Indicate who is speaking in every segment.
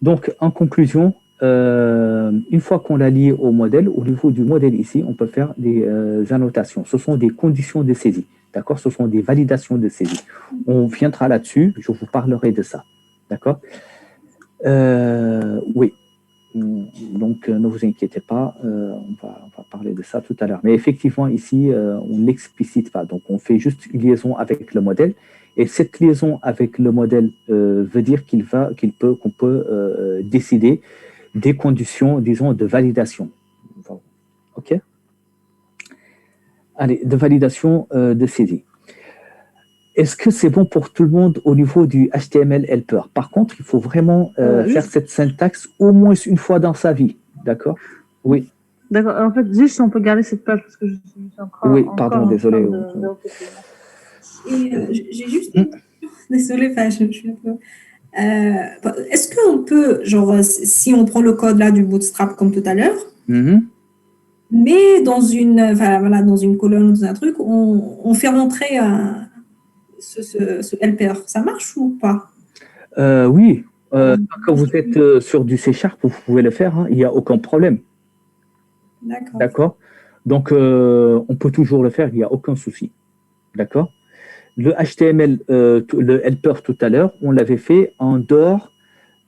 Speaker 1: Donc, en conclusion, une fois qu'on l'a lié au modèle, au niveau du modèle ici, on peut faire des annotations. Ce sont des conditions de saisie. D'accord? Ce sont des validations de saisie. On viendra là-dessus, je vous parlerai de ça. D'accord? Oui. Donc, ne vous inquiétez pas, on va parler de ça tout à l'heure. Mais effectivement, ici, on ne l'explicite pas. Donc, on fait juste une liaison avec le modèle. Et cette liaison avec le modèle veut dire qu'on peut décider des conditions, disons, de validation. OK? Allez, de validation de saisie. Est-ce que c'est bon pour tout le monde au niveau du HTML helper? Par contre, il faut vraiment faire cette syntaxe au moins une fois dans sa vie. D'accord? Oui.
Speaker 2: D'accord. En fait, juste on peut garder cette page parce que je suis
Speaker 1: Oui,
Speaker 2: encore
Speaker 1: pardon,
Speaker 2: en train
Speaker 1: désolé.
Speaker 2: de recouper.
Speaker 3: Et j'ai juste une question. Désolée, enfin, je suis un peu. Est-ce qu'on peut, genre, si on prend le code là du Bootstrap comme tout à l'heure, mais enfin, voilà, dans une colonne ou dans un truc, on fait rentrer ce helper, ça marche ou pas?
Speaker 1: Oui. Quand vous êtes sur du C Sharp, vous pouvez le faire, hein, il n'y a aucun problème.
Speaker 3: D'accord.
Speaker 1: D'accord? Donc, on peut toujours le faire, il n'y a aucun souci. D'accord? Le HTML, le helper tout à l'heure, on l'avait fait en dehors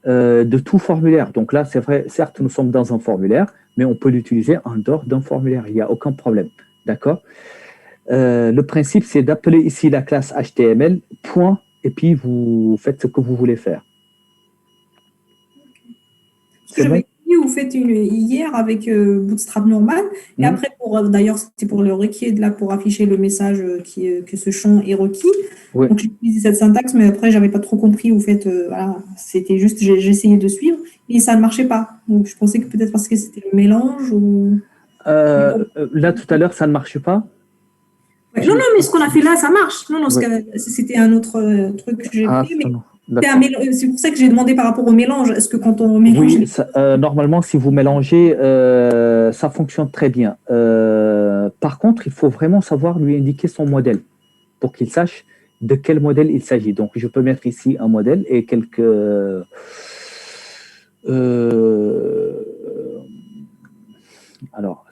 Speaker 1: de tout formulaire. Donc là, c'est vrai, certes, nous sommes dans un formulaire, mais on peut l'utiliser en dehors d'un formulaire. Il n'y a aucun problème. D'accord? Le principe, c'est d'appeler ici la classe HTML, point, et puis vous faites ce que vous voulez faire.
Speaker 3: Parce que
Speaker 1: C'est bon?
Speaker 3: j'avais vu, vous faites hier avec Bootstrap normal, et après, d'ailleurs, c'était pour le requis, là, pour afficher le message que ce champ est requis.
Speaker 1: Oui.
Speaker 3: Donc, j'ai utilisé cette syntaxe, mais après, j'avais pas trop compris. Vous faites, voilà, c'était juste, j'ai essayé de suivre, et ça ne marchait pas. Donc, je pensais que peut-être parce que c'était le mélange ou.
Speaker 1: Là, tout à l'heure, ça ne marche pas?
Speaker 3: Ouais. Non, non, mais ce qu'on a fait là, ça marche. Non, non,
Speaker 1: Oui.
Speaker 3: c'était un autre truc que j'ai
Speaker 1: Ah,
Speaker 3: fait, mais
Speaker 1: d'accord.
Speaker 3: c'est pour ça que j'ai demandé par rapport au mélange. Est-ce que quand on mélange
Speaker 1: Oui,
Speaker 3: les.
Speaker 1: normalement, si vous mélangez, ça fonctionne très bien. Par contre, il faut vraiment savoir lui indiquer son modèle pour qu'il sache de quel modèle il s'agit. Donc, je peux mettre ici un modèle et quelques... alors,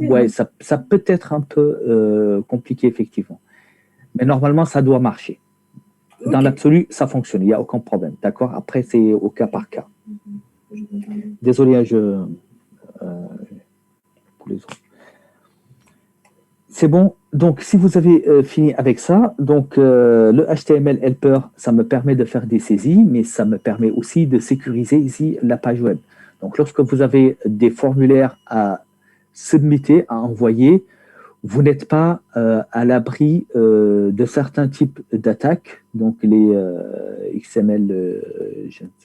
Speaker 1: ouais, ça peut être un peu compliqué, effectivement. Mais normalement, ça doit marcher. Dans l'absolu, ça fonctionne, il n'y a aucun problème. D'accord? Après, c'est au cas par cas. Désolé, pour les autres. C'est bon. Donc, si vous avez fini avec ça, donc le HTML helper, ça me permet de faire des saisies, mais ça me permet aussi de sécuriser ici la page web. Donc, lorsque vous avez des formulaires à submitter, à envoyer, vous n'êtes pas à l'abri de certains types d'attaques, donc les XML,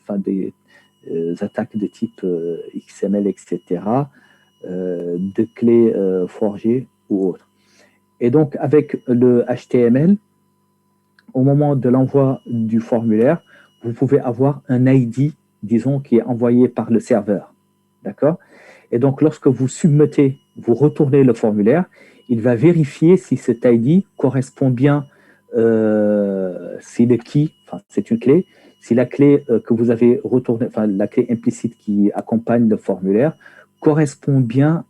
Speaker 1: enfin des attaques de type XML, etc., de clés forgées ou autres. Et donc, avec le HTML, au moment de l'envoi du formulaire, vous pouvez avoir un ID, disons, qui est envoyé par le serveur. D'accord? Et donc, lorsque vous submettez, vous retournez le formulaire, il va vérifier si cet ID correspond bien, si le key, enfin, c'est une clé, si la clé que vous avez retournée, enfin, la clé implicite qui accompagne le formulaire, correspond bien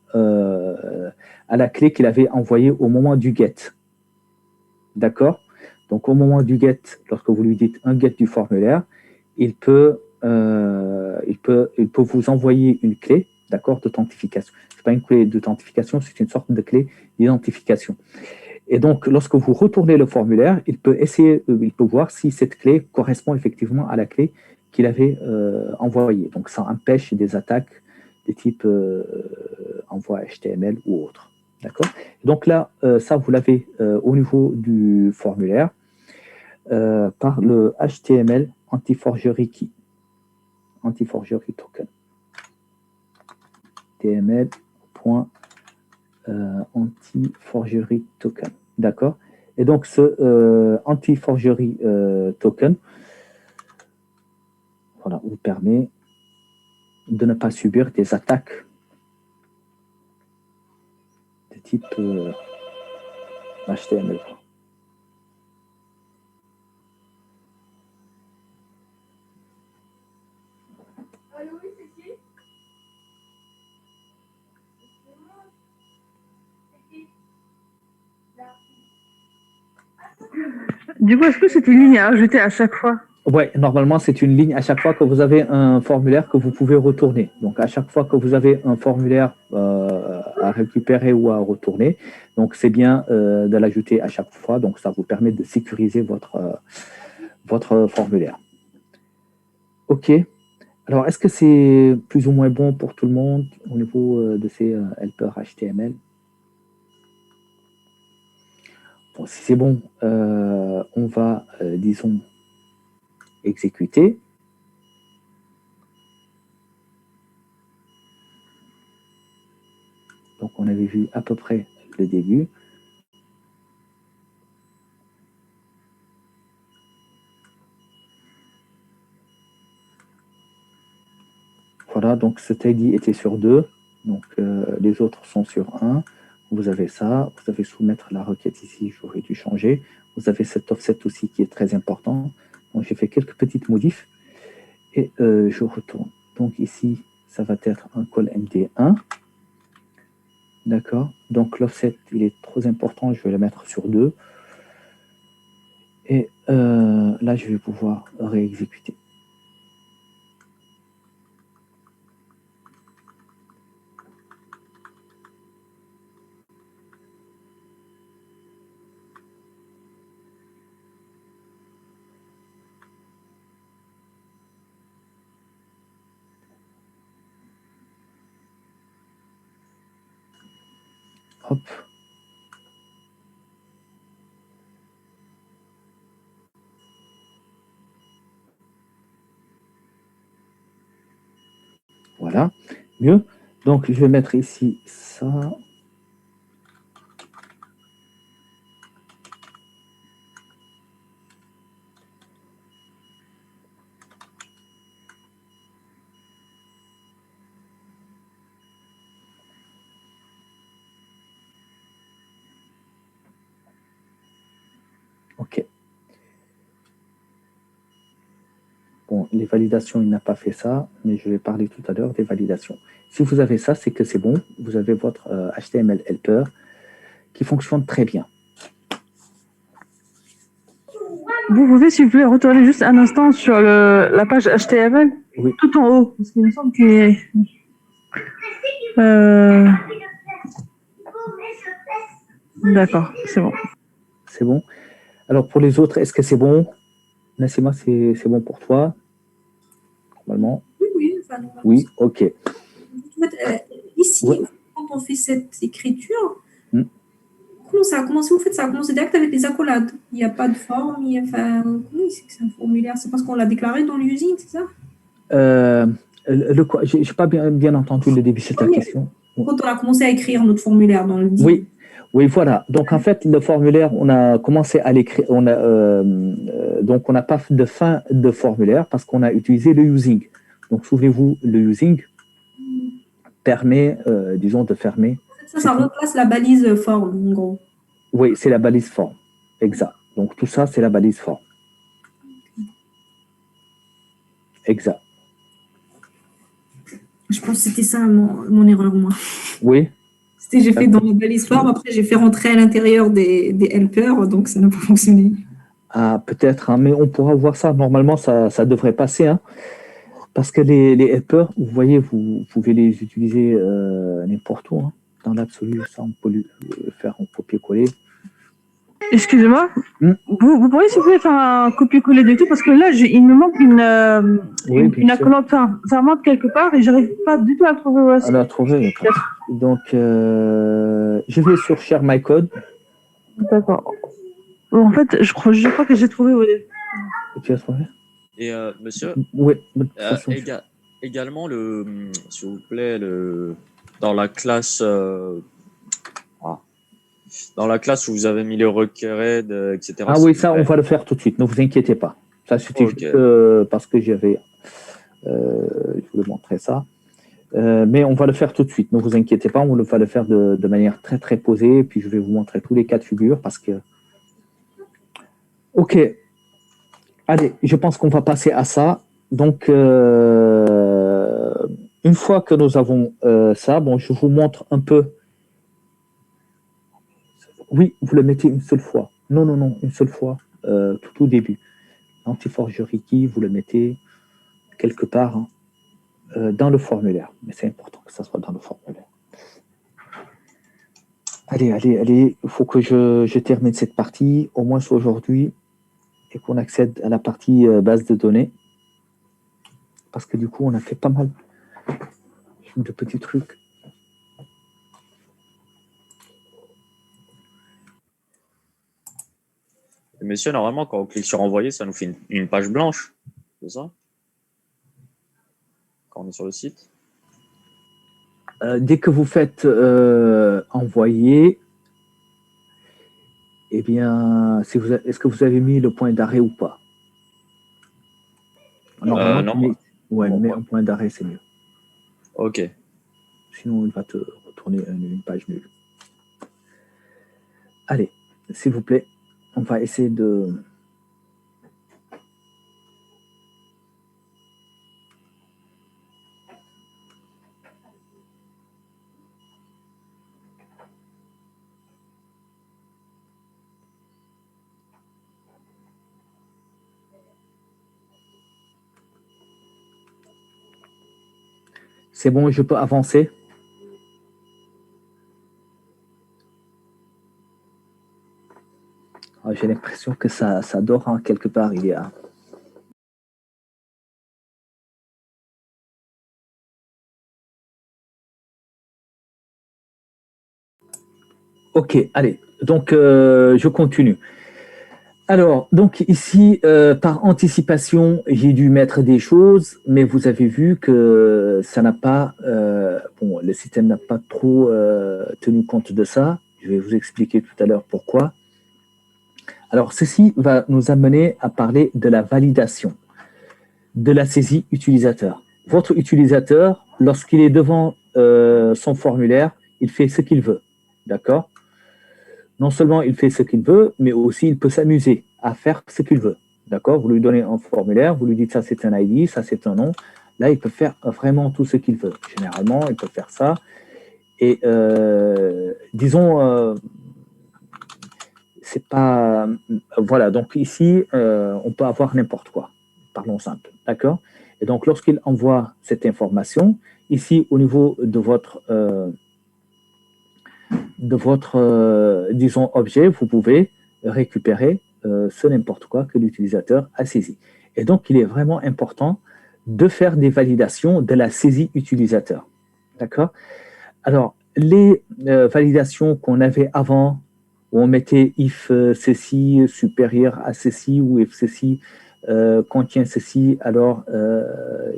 Speaker 1: à la clé qu'il avait envoyée au moment du get. D'accord? Donc, au moment du get, lorsque vous lui dites un get du formulaire, il peut vous envoyer une clé, d'accord, d'authentification. Ce n'est pas une clé d'authentification, c'est une sorte de clé d'identification. Et donc, lorsque vous retournez le formulaire, il peut voir si cette clé correspond effectivement à la clé qu'il avait envoyée. Donc, ça empêche des attaques de type envoi HTML ou autre. D'accord? Donc là, ça, vous l'avez au niveau du formulaire par le HTML anti-forgery key, anti-forgery token. HTML.anti-forgery token. D'accord? Et donc, ce anti-forgery token, voilà, vous permet de ne pas subir des attaques de type HTML.
Speaker 2: Du coup, est-ce que c'est une ligne à ajouter à chaque fois?
Speaker 1: Ouais, normalement, c'est une ligne à chaque fois que vous avez un formulaire que vous pouvez retourner. Donc, à chaque fois que vous avez un formulaire à récupérer ou à retourner, donc c'est bien de l'ajouter à chaque fois. Donc, ça vous permet de sécuriser votre formulaire. OK. Alors, est-ce que c'est plus ou moins bon pour tout le monde au niveau de ces helpers HTML? Bon, si c'est bon, on va, disons, exécuter. Donc, on avait vu à peu près le début. Voilà, donc ce tidy était sur 2. Donc, les autres sont sur 1. Vous avez ça. Vous avez soumettre la requête ici. J'aurais dû changer. Vous avez cet offset aussi qui est très important. Donc, j'ai fait quelques petites modifs. Et je retourne. Donc, ici, ça va être un call MD1. D'accord. Donc, l'offset, il est trop important. Je vais le mettre sur 2. Et là, je vais pouvoir réexécuter. Hop. Voilà, mieux. Donc, je vais mettre ici ça. OK. Bon, les validations, il n'a pas fait ça, mais je vais parler tout à l'heure des validations. Si vous avez ça, c'est que c'est bon. Vous avez votre HTML helper qui fonctionne très bien.
Speaker 2: Vous pouvez, s'il vous plaît, retourner juste un instant sur la page HTML,
Speaker 1: Oui.
Speaker 2: tout en haut, parce qu'il me semble qu'il est... D'accord, c'est bon.
Speaker 1: C'est bon. Alors, pour les autres, est-ce que c'est bon? Nassima, c'est bon pour toi? Normalement?
Speaker 3: Oui, enfin, normalement,
Speaker 1: Oui, OK.
Speaker 3: En fait, ici,
Speaker 1: Ouais.
Speaker 3: quand on fait cette écriture,
Speaker 1: Hmm.
Speaker 3: comment ça a commencé? Vous faites ça a commencé direct avec les accolades. Il n'y a pas de forme, enfin, comment c'est que c'est un formulaire? C'est parce qu'on l'a déclaré dans l'usine, c'est ça?
Speaker 1: Je n'ai pas bien entendu le début de ta
Speaker 3: Oui,
Speaker 1: question.
Speaker 3: quand on a commencé à écrire notre formulaire dans le DIM.
Speaker 1: Oui, oui, voilà. Donc, en fait, le formulaire, on a commencé à l'écrire. Donc, on n'a pas de fin de formulaire parce qu'on a utilisé le using. Donc, souvenez-vous, le using permet, disons, de fermer.
Speaker 3: Ça remplace la balise forme, en gros.
Speaker 1: Oui, c'est la balise forme. Exact. Donc, tout ça, c'est la balise forme. Exact.
Speaker 3: Je pense que c'était ça mon erreur, moi.
Speaker 1: Oui.
Speaker 3: J'ai fait dans la balise forme, après j'ai fait rentrer à l'intérieur des helpers, donc ça n'a pas fonctionné.
Speaker 1: Ah, peut-être, hein, mais on pourra voir ça. Normalement, ça devrait passer. Hein, parce que les helpers, vous voyez, vous pouvez les utiliser n'importe où. Hein, dans l'absolu, ça, on peut le faire en copier-coller.
Speaker 2: Excusez-moi, vous pourriez s'il vous plaît faire un copier-coller de tout parce que là, il me manque une accolade, enfin, ça remonte quelque part et j'arrive pas du tout à le trouver.
Speaker 1: À la trouver. Donc, je vais sur Share My Code.
Speaker 2: D'accord. Bon, en fait, je crois que j'ai trouvé.
Speaker 1: Tu as trouvé?
Speaker 4: Et monsieur,
Speaker 1: oui,
Speaker 4: également, s'il vous plaît, dans la classe... Dans la classe où vous avez mis les requêtes, etc.
Speaker 1: Ah oui, ça, on va le faire tout de suite. Ne vous inquiétez pas. Ça, c'était juste parce que je voulais montrer ça. Mais on va le faire tout de suite. Ne vous inquiétez pas. On va le faire de manière très, très posée. Puis, je vais vous montrer tous les cas de figure parce que... OK. Allez, je pense qu'on va passer à ça. Donc, une fois que nous avons ça, bon, je vous montre un peu. Oui, vous le mettez une seule fois. Non, non, non, une seule fois, tout au début. Antiforge Reiki, vous le mettez quelque part hein, dans le formulaire. Mais c'est important que ça soit dans le formulaire. Allez, allez, allez, il faut que je termine cette partie, au moins aujourd'hui, et qu'on accède à la partie base de données. Parce que du coup, on a fait pas mal de petits trucs.
Speaker 4: Messieurs, normalement, quand on clique sur envoyer, ça nous fait une page blanche. C'est ça? Quand on est sur le site.
Speaker 1: Dès que vous faites envoyer, eh bien, est-ce que vous avez mis le point d'arrêt ou pas? Normalement,
Speaker 4: Non.
Speaker 1: Ouais, mais un point d'arrêt, c'est mieux.
Speaker 4: Ok.
Speaker 1: Sinon, il va te retourner une page nulle. Allez, s'il vous plaît, on va essayer de... C'est bon, je peux avancer? Oh, j'ai l'impression que ça dort hein, quelque part. Il y a... Ok, allez, donc je continue. Alors, donc ici, par anticipation, j'ai dû mettre des choses, mais vous avez vu que ça n'a pas, bon, le système n'a pas trop tenu compte de ça. Je vais vous expliquer tout à l'heure pourquoi. Alors, ceci va nous amener à parler de la validation, de la saisie utilisateur. Votre utilisateur, lorsqu'il est devant son formulaire, il fait ce qu'il veut, d'accord? Non seulement il fait ce qu'il veut, mais aussi il peut s'amuser à faire ce qu'il veut. D'accord? Vous lui donnez un formulaire, vous lui dites ça c'est un ID, ça c'est un nom. Là, il peut faire vraiment tout ce qu'il veut. Généralement, il peut faire ça. Et disons, c'est pas. Voilà, donc ici, on peut avoir n'importe quoi. Parlons simple. D'accord? Et donc, lorsqu'il envoie cette information, ici, au niveau de votre disons, objet, vous pouvez récupérer ce n'importe quoi que l'utilisateur a saisi. Et donc, il est vraiment important de faire des validations de la saisie utilisateur. D'accord? Alors, les validations qu'on avait avant, où on mettait if ceci supérieur à ceci ou if ceci contient ceci, alors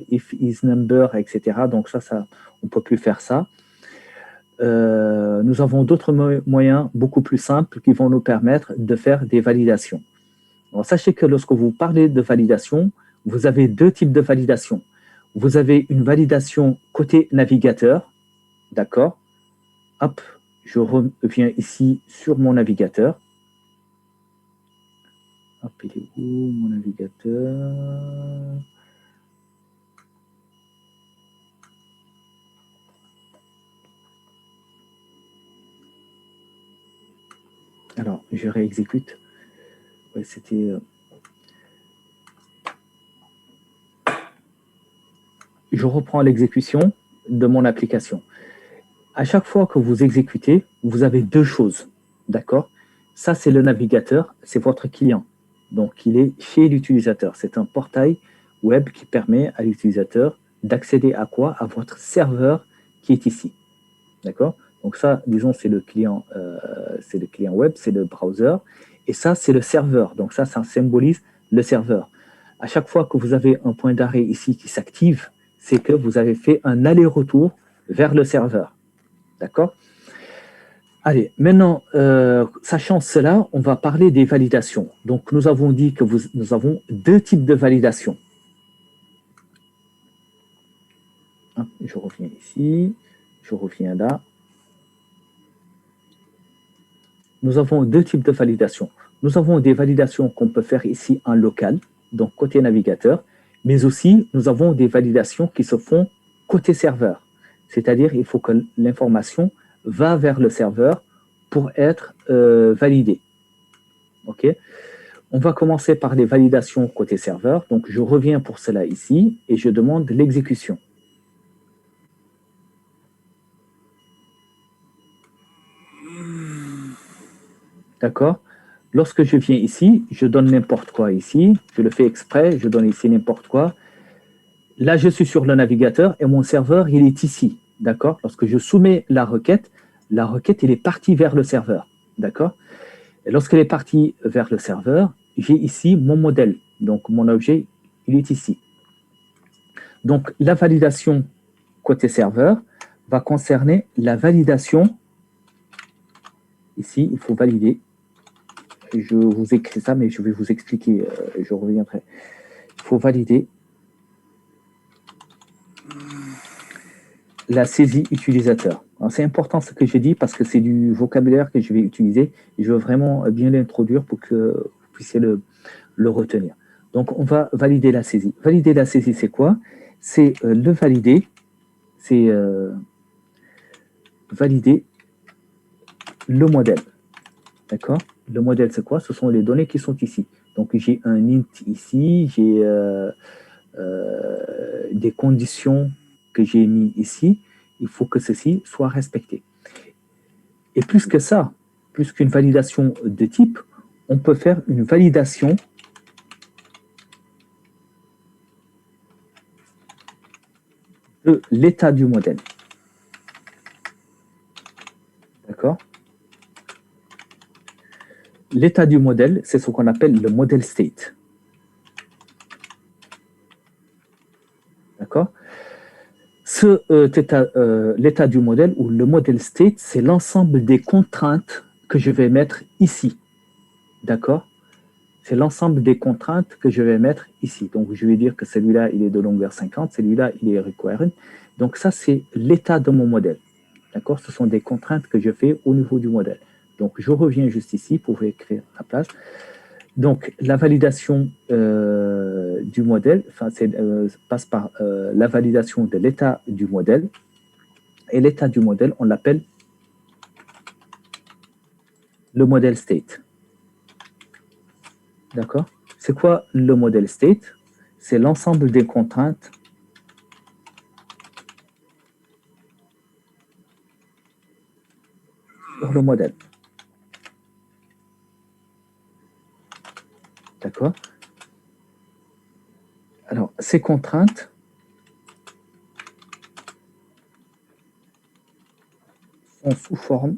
Speaker 1: if is number, etc. Donc ça on ne peut plus faire ça. Nous avons d'autres moyens beaucoup plus simples qui vont nous permettre de faire des validations. Alors, sachez que lorsque vous parlez de validation, vous avez deux types de validation. Vous avez une validation côté navigateur, d'accord? Hop, je reviens ici sur mon navigateur. Hop, il est où mon navigateur? Alors, je réexécute. Ouais, c'était... Je reprends l'exécution de mon application. À chaque fois que vous exécutez, vous avez deux choses, d'accord? Ça, c'est le navigateur, c'est votre client. Donc, il est chez l'utilisateur. C'est un portail web qui permet à l'utilisateur d'accéder à quoi? À votre serveur qui est ici, d'accord? Donc ça, disons, c'est le client web, c'est le browser. Et ça, c'est le serveur. Donc ça symbolise le serveur. À chaque fois que vous avez un point d'arrêt ici qui s'active, c'est que vous avez fait un aller-retour vers le serveur. D'accord? Allez, maintenant, sachant cela, on va parler des validations. Donc, nous avons dit que nous avons deux types de validation. Je reviens ici, je reviens là. Nous avons deux types de validation. Nous avons des validations qu'on peut faire ici en local, donc côté navigateur, mais aussi nous avons des validations qui se font côté serveur. C'est-à-dire il faut que l'information va vers le serveur pour être validée. OK? On va commencer par les validations côté serveur. Donc, je reviens pour cela ici et je demande l'exécution. D'accord? Lorsque je viens ici, je donne n'importe quoi ici. Je le fais exprès, je donne ici n'importe quoi. Là, je suis sur le navigateur et mon serveur, il est ici. D'accord? Lorsque je soumets la requête, il est parti vers le serveur. D'accord? Et lorsqu'elle est partie vers le serveur, j'ai ici mon modèle. Donc, mon objet, il est ici. Donc, la validation côté serveur va concerner la validation. Ici, il faut valider. Je vous écris ça, mais je vais vous expliquer. Je reviendrai. Il faut valider la saisie utilisateur. C'est important ce que j'ai dit parce que c'est du vocabulaire que je vais utiliser et je veux vraiment bien l'introduire pour que vous puissiez le retenir. Donc, on va valider la saisie. Valider la saisie, c'est quoi? C'est le valider, c'est valider le modèle. D'accord? Le modèle, c'est quoi? Ce sont les données qui sont ici. Donc, j'ai un int ici, j'ai des conditions que j'ai mis ici. Il faut que ceci soit respecté. Et plus que ça, plus qu'une validation de type, on peut faire une validation de l'état du modèle. D'accord? L'état du modèle, c'est ce qu'on appelle le model state. D'accord? L'état du modèle ou le model state, c'est l'ensemble des contraintes que je vais mettre ici. D'accord? C'est l'ensemble des contraintes que je vais mettre ici. Donc, je vais dire que celui-là, il est de longueur 50, celui-là, il est required. Donc, ça, c'est l'état de mon modèle. D'accord? Ce sont des contraintes que je fais au niveau du modèle. Donc, je reviens juste ici pour écrire à la place. Donc, la validation du modèle passe par la validation de l'état du modèle. Et l'état du modèle, on l'appelle le model state. D'accord? C'est quoi le model state? C'est l'ensemble des contraintes sur le modèle. D'accord? Alors, ces contraintes sont sous forme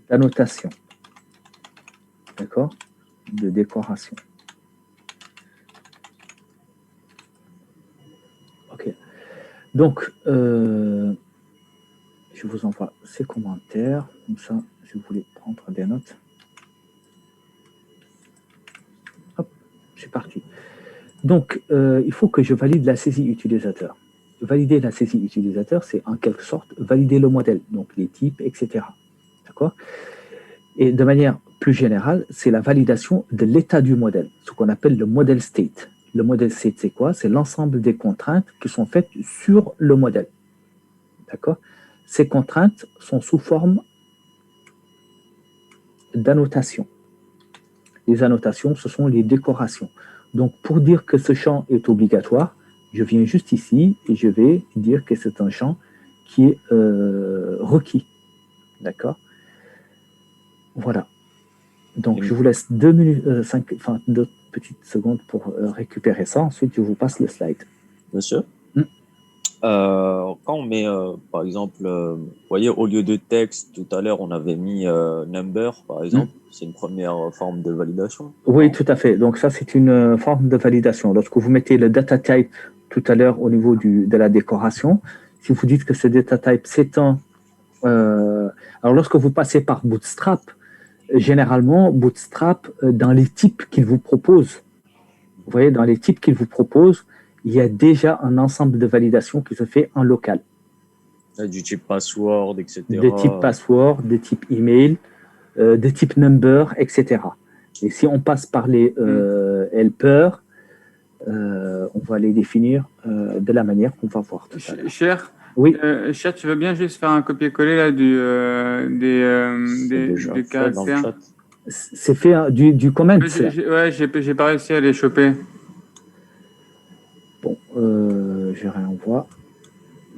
Speaker 1: d'annotation. D'accord? De décoration. OK. Donc, je vous envoie ces commentaires. Comme ça, je voulais prendre des notes. Hop, c'est parti. Donc, il faut que je valide la saisie utilisateur. Valider la saisie utilisateur, c'est en quelque sorte valider le modèle, donc les types, etc. D'accord? Et de manière plus générale, c'est la validation de l'état du modèle, ce qu'on appelle le model state. Le model state, c'est quoi? C'est l'ensemble des contraintes qui sont faites sur le modèle. D'accord? Ces contraintes sont sous forme d'annotation. Les annotations, ce sont les décorations. Donc, pour dire que ce champ est obligatoire, je viens juste ici et je vais dire que c'est un champ qui est requis. D'accord? Voilà. Donc, je vous laisse 2 petites secondes pour récupérer ça. Ensuite, je vous passe le slide.
Speaker 4: Monsieur, quand on met, par exemple, vous voyez, au lieu de texte, tout à l'heure, on avait mis number, par exemple. C'est une première forme de validation.
Speaker 1: Oui, tout à fait. Donc, ça, c'est une forme de validation. Lorsque vous mettez le data type tout à l'heure au niveau de la décoration, si vous dites que ce data type, c'est un... alors, lorsque vous passez par Bootstrap, généralement, Bootstrap, dans les types qu'il vous propose, vous voyez, dans les types qu'il vous propose, il y a déjà un ensemble de validation qui se fait en local.
Speaker 4: Du type password, etc.
Speaker 1: De type password, de type email, de type number, etc. Et si on passe par les helpers, on va les définir de la manière qu'on va voir tout à l'heure.
Speaker 5: Cher,
Speaker 1: Oui.
Speaker 5: Cher, tu veux bien juste faire un copier-coller là
Speaker 4: C'est déjà
Speaker 5: des
Speaker 4: fait dans le
Speaker 5: caractères?
Speaker 4: chat.
Speaker 1: C'est fait du comment.
Speaker 5: Ouais, j'ai pas réussi à les choper.
Speaker 1: Bon, je réenvoie.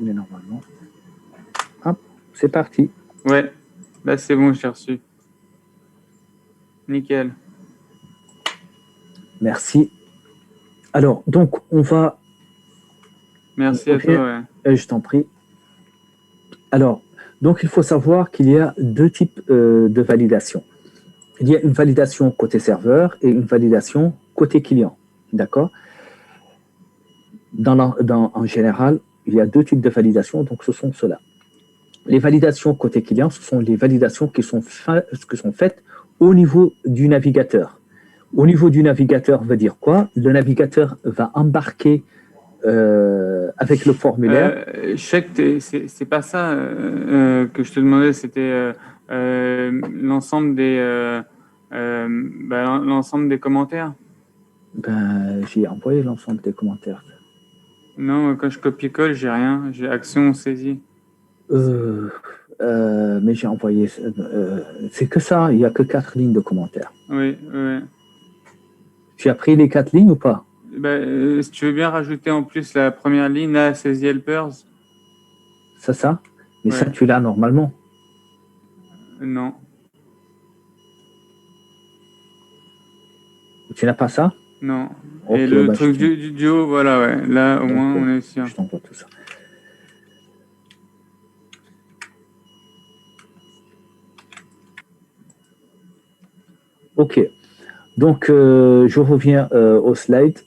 Speaker 1: Mais normalement. Hop, c'est parti.
Speaker 5: Ouais, là c'est bon, j'ai reçu. Nickel.
Speaker 1: Merci. Alors, donc, on va...
Speaker 5: Merci à toi, ouais.
Speaker 1: Je t'en prie. Alors, donc, il faut savoir qu'il y a deux types de validation. Il y a une validation côté serveur et une validation côté client. D'accord? En général, il y a deux types de validation, donc ce sont ceux-là. Les validations côté client, ce sont les validations qui sont faites au niveau du navigateur. Au niveau du navigateur veut dire quoi? Le navigateur va embarquer avec le formulaire.
Speaker 5: C'est pas ça que je te demandais, c'était l'ensemble l'ensemble des commentaires.
Speaker 1: Ben, j'ai envoyé l'ensemble des commentaires.
Speaker 5: Non, quand je copie-colle, j'ai rien. J'ai action saisie.
Speaker 1: Mais j'ai envoyé... c'est que ça, il n'y a que 4 lignes de commentaires.
Speaker 5: Oui, oui.
Speaker 1: Tu as pris les 4 lignes ou pas?
Speaker 5: Si tu veux bien rajouter en plus la première ligne, là, saisie helpers.
Speaker 1: C'est ça? Mais
Speaker 5: ouais.
Speaker 1: ça, tu l'as normalement.
Speaker 5: Non.
Speaker 1: Tu n'as pas ça?
Speaker 5: Non.
Speaker 1: Okay,
Speaker 5: et le truc du duo, voilà, ouais. Là, au moins, on est sûr.
Speaker 1: Je t'envoie tout ça. Ok. Donc, je reviens au slide.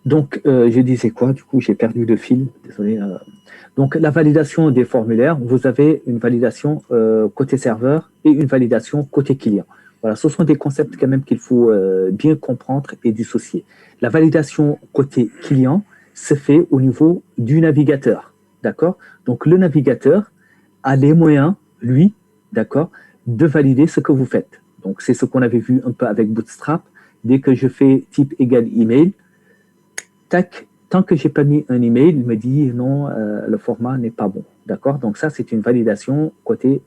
Speaker 1: Donc, je disais quoi? Du coup, j'ai perdu le fil. Désolé. Donc, la validation des formulaires, vous avez une validation côté serveur et une validation côté client. Voilà, ce sont des concepts quand même qu'il faut bien comprendre et dissocier. La validation côté client se fait au niveau du navigateur. D'accord? Donc, le navigateur a les moyens, lui, d'accord, de valider ce que vous faites. Donc, c'est ce qu'on avait vu un peu avec Bootstrap. Dès que je fais type égal email, tac, tant que je n'ai pas mis un email, il me dit non, le format n'est pas bon. D'accord? Donc, ça, c'est une validation côté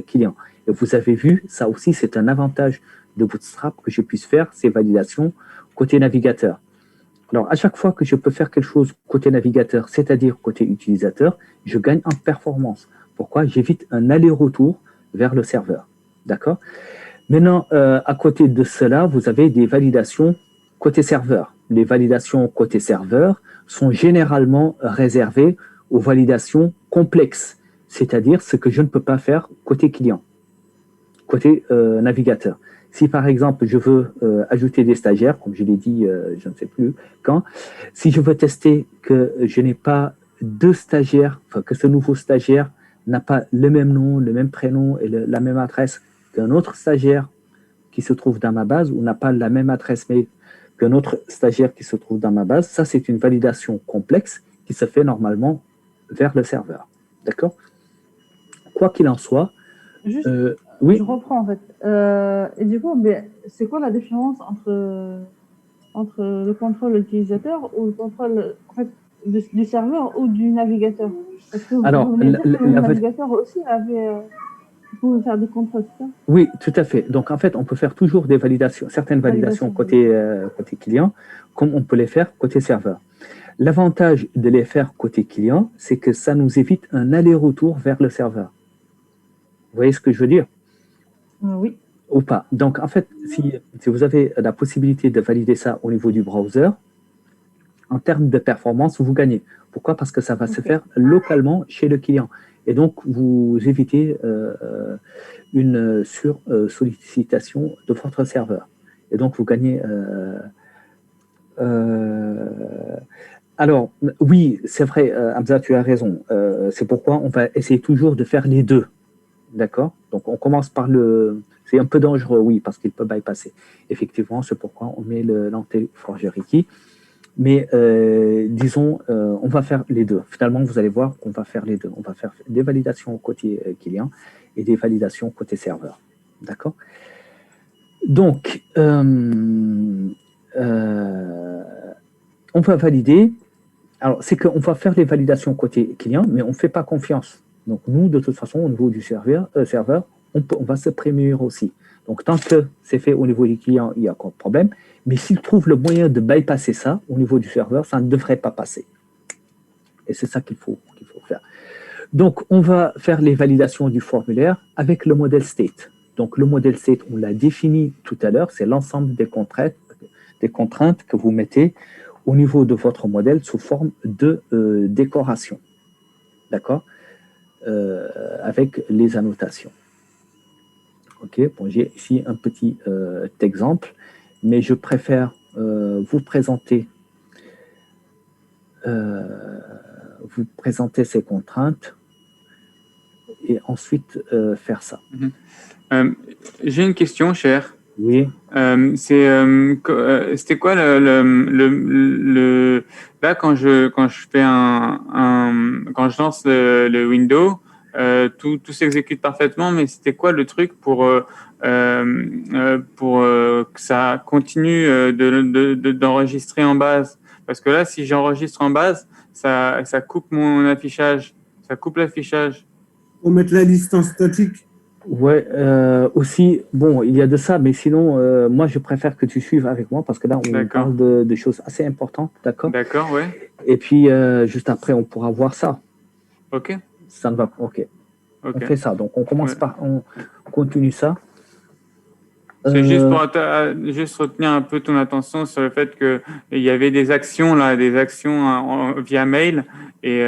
Speaker 1: client. Et vous avez vu, ça aussi, c'est un avantage de Bootstrap que je puisse faire ces validations côté navigateur. Alors, à chaque fois que je peux faire quelque chose côté navigateur, c'est-à-dire côté utilisateur, je gagne en performance. Pourquoi? J'évite un aller-retour vers le serveur. D'accord? Maintenant, à côté de cela, vous avez des validations côté serveur. Les validations côté serveur sont généralement réservées aux validations complexes, c'est-à-dire ce que je ne peux pas faire côté client, côté navigateur. Si par exemple, je veux ajouter des stagiaires, comme je l'ai dit, je ne sais plus quand, si je veux tester que je n'ai pas deux stagiaires, enfin, que ce nouveau stagiaire n'a pas le même nom, le même prénom et la même adresse qu'un autre stagiaire qui se trouve dans ma base ou n'a pas la même adresse mail qu'un autre stagiaire qui se trouve dans ma base, ça c'est une validation complexe qui se fait normalement vers le serveur. D'accord? Quoi qu'il en soit,
Speaker 2: Juste,
Speaker 1: oui.
Speaker 2: Je reprends en fait. Et du coup, c'est quoi la différence entre le contrôle utilisateur ou le contrôle en fait, du serveur ou du navigateur? Parce que
Speaker 1: alors,
Speaker 2: le navigateur aussi pouvait faire des contrôles, c'est ça?
Speaker 1: Oui, tout à fait. Donc, en fait, on peut faire toujours des validations, certaines validations côté client, comme on peut les faire côté serveur. L'avantage de les faire côté client, c'est que ça nous évite un aller-retour vers le serveur. Vous voyez ce que je veux dire?
Speaker 2: Oui.
Speaker 1: Ou pas. Donc, en fait, si vous avez la possibilité de valider ça au niveau du browser, en termes de performance, vous gagnez. Pourquoi? Parce que ça va se faire localement chez le client. Et donc, vous évitez une sur-sollicitation de votre serveur. Et donc, vous gagnez... Alors, oui, c'est vrai, Hamza, tu as raison. C'est pourquoi on va essayer toujours de faire les deux. D'accord? Donc, on commence par le... C'est un peu dangereux, oui, parce qu'il peut bypasser. Effectivement, c'est pourquoi on met l'anti-forgery. Mais disons, on va faire les deux. Finalement, vous allez voir qu'on va faire les deux. On va faire des validations côté client et des validations côté serveur. D'accord? Donc, on va valider. Alors, c'est qu'on va faire les validations côté client, mais on ne fait pas confiance. Donc, nous, de toute façon, au niveau du serveur, on va se prémunir aussi. Donc, tant que c'est fait au niveau du client, il n'y a pas de problème. Mais s'il trouve le moyen de bypasser ça au niveau du serveur, ça ne devrait pas passer. Et c'est ça qu'il faut faire. Donc, on va faire les validations du formulaire avec le modèle state. Donc, le modèle state, on l'a défini tout à l'heure, c'est l'ensemble des contraintes que vous mettez au niveau de votre modèle sous forme de décoration. D'accord, avec les annotations. OK, bon, j'ai ici un petit exemple, mais je préfère vous présenter ces contraintes et ensuite faire ça.
Speaker 5: J'ai une question, cher.
Speaker 1: Oui.
Speaker 5: C'était quoi là quand je fais quand je lance le window, tout s'exécute parfaitement, mais c'était quoi le truc pour que ça continue d'enregistrer en base? Parce que là, si j'enregistre en base, ça coupe mon affichage, ça coupe l'affichage.
Speaker 6: Pour mettre la distance statique.
Speaker 1: Ouais, aussi, bon, il y a de ça, mais sinon, moi, je préfère que tu suives avec moi parce que là, on parle de choses assez importantes, d'accord?
Speaker 5: D'accord, ouais.
Speaker 1: Et puis, juste après, on pourra voir ça.
Speaker 5: Ok.
Speaker 1: Ça me va, ok. On fait ça. Donc, on commence on continue ça.
Speaker 5: C'est juste pour juste retenir un peu ton attention sur le fait qu'il y avait des actions via mail, et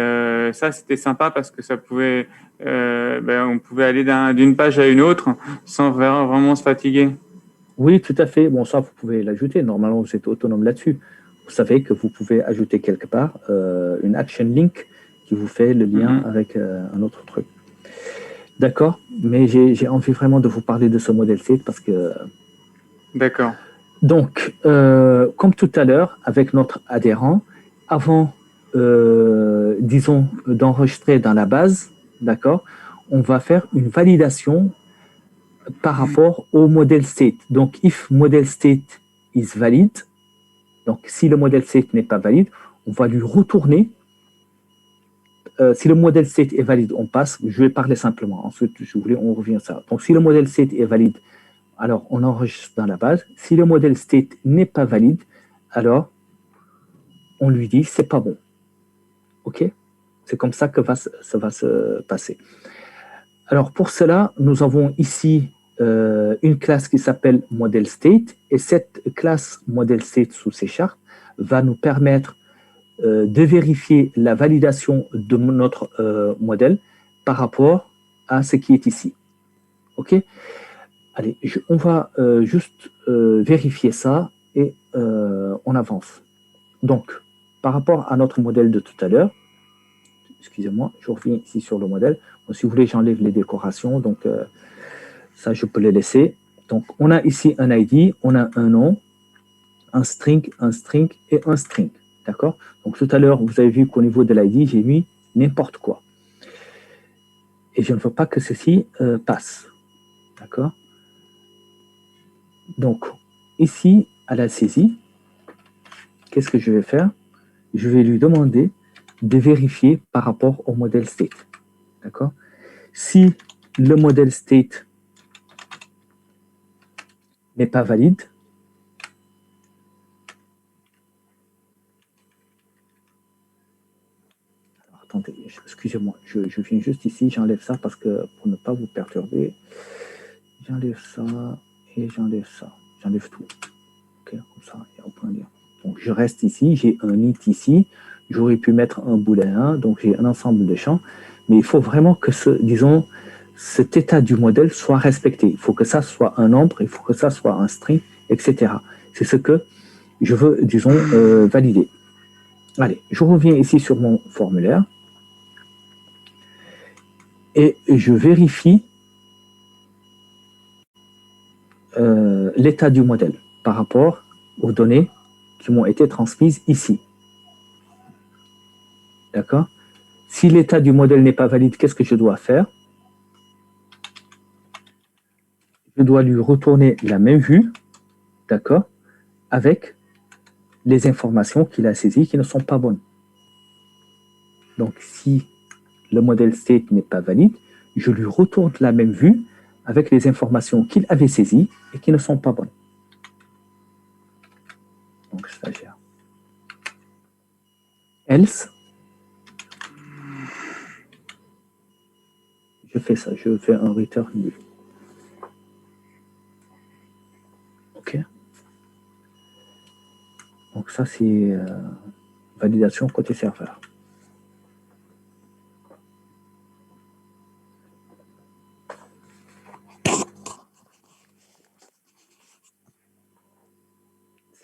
Speaker 5: ça, c'était sympa parce que ça pouvait... on pouvait aller d'une page à une autre sans vraiment se fatiguer.
Speaker 1: Oui, tout à fait. Bon, ça, vous pouvez l'ajouter. Normalement, vous êtes autonome là-dessus. Vous savez que vous pouvez ajouter quelque part une action link qui vous fait le lien avec un autre truc. D'accord, mais j'ai envie vraiment de vous parler de ce modèle state parce que...
Speaker 5: D'accord.
Speaker 1: Donc, comme tout à l'heure, avec notre adhérent, avant, disons, d'enregistrer dans la base, d'accord, on va faire une validation par rapport au modèle state. Donc, if model state is valid, donc si le modèle state n'est pas valide, on va lui retourner. Si le modèle state est valide, on passe. Je vais parler simplement. Ensuite, on revient à ça. Donc, si le modèle state est valide, alors on enregistre dans la base. Si le modèle state n'est pas valide, alors on lui dit c'est pas bon. OK? C'est comme ça que ça va se passer. Alors, pour cela, nous avons ici une classe qui s'appelle model state, et cette classe model state sous C# va nous permettre de vérifier la validation de notre modèle par rapport à ce qui est ici. OK? Allez, on va juste vérifier ça et on avance. Donc, par rapport à notre modèle de tout à l'heure, excusez-moi, je reviens ici sur le modèle. Bon, si vous voulez, j'enlève les décorations, donc ça, je peux les laisser. Donc, on a ici un ID, on a un nom, un string et un string. D'accord? Donc, tout à l'heure, vous avez vu qu'au niveau de l'ID, j'ai mis n'importe quoi. Et je ne veux pas que ceci passe. D'accord? Donc, ici, à la saisie, qu'est-ce que je vais faire? Je vais lui demander de vérifier par rapport au modèle state. D'accord? Si le modèle state n'est pas valide, attendez, excusez-moi, je viens juste ici, j'enlève ça parce que pour ne pas vous perturber, j'enlève ça et j'enlève ça, j'enlève tout. Ok, comme ça, il n'y a aucun lien. Donc je reste ici, j'ai un int ici, j'aurais pu mettre un booléen, donc j'ai un ensemble de champs, mais il faut vraiment que cet état du modèle soit respecté. Il faut que ça soit un nombre, il faut que ça soit un string, etc. C'est ce que je veux, disons, valider. Allez, je reviens ici sur mon formulaire. Et je vérifie l'état du modèle par rapport aux données qui m'ont été transmises ici. D'accord? Si l'état du modèle n'est pas valide, qu'est-ce que je dois faire? Je dois lui retourner la même vue, d'accord, avec les informations qu'il a saisies qui ne sont pas bonnes. Donc, si le modèle state n'est pas valide, je lui retourne la même vue avec les informations qu'il avait saisies et qui ne sont pas bonnes. Donc, stagiaire. Else, je fais ça, je fais un return new. OK. Donc, ça, c'est validation côté serveur.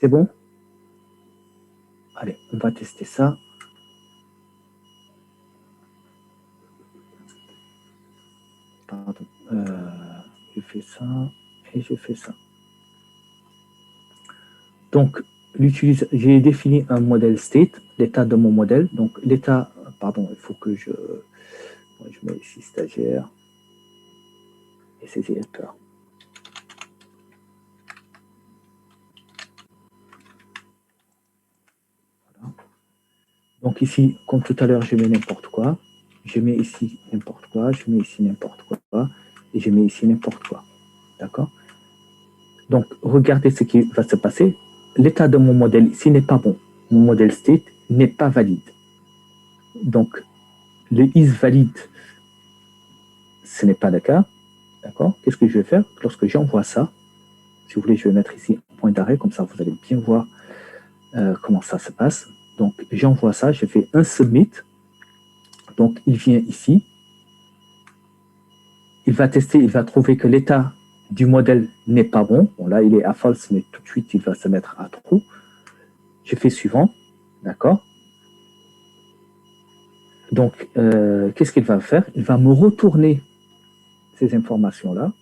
Speaker 1: C'est bon? Allez, on va tester ça. Pardon. Je fais ça et je fais ça. Donc, j'ai défini un modèle state, l'état de mon modèle. Donc, l'état, pardon, il faut que je mets ici stagiaire et saisie helper. Voilà. Donc, ici, comme tout à l'heure, je mets n'importe quoi. Je mets ici n'importe quoi, je mets ici n'importe quoi, et je mets ici n'importe quoi. D'accord? Donc, regardez ce qui va se passer. L'état de mon modèle ici n'est pas bon. Mon modèle state n'est pas valide. Donc, le is valide, ce n'est pas le cas. D'accord? Qu'est-ce que je vais faire? Lorsque j'envoie ça, si vous voulez, je vais mettre ici un point d'arrêt, comme ça vous allez bien voir comment ça se passe. Donc, j'envoie ça, je fais un submit. Donc, il vient ici. Il va tester, il va trouver que l'état du modèle n'est pas bon. Bon, là, il est à false, mais tout de suite, il va se mettre à true. Je fais suivant. D'accord? Donc, qu'est-ce qu'il va faire? Il va me retourner ces informations-là.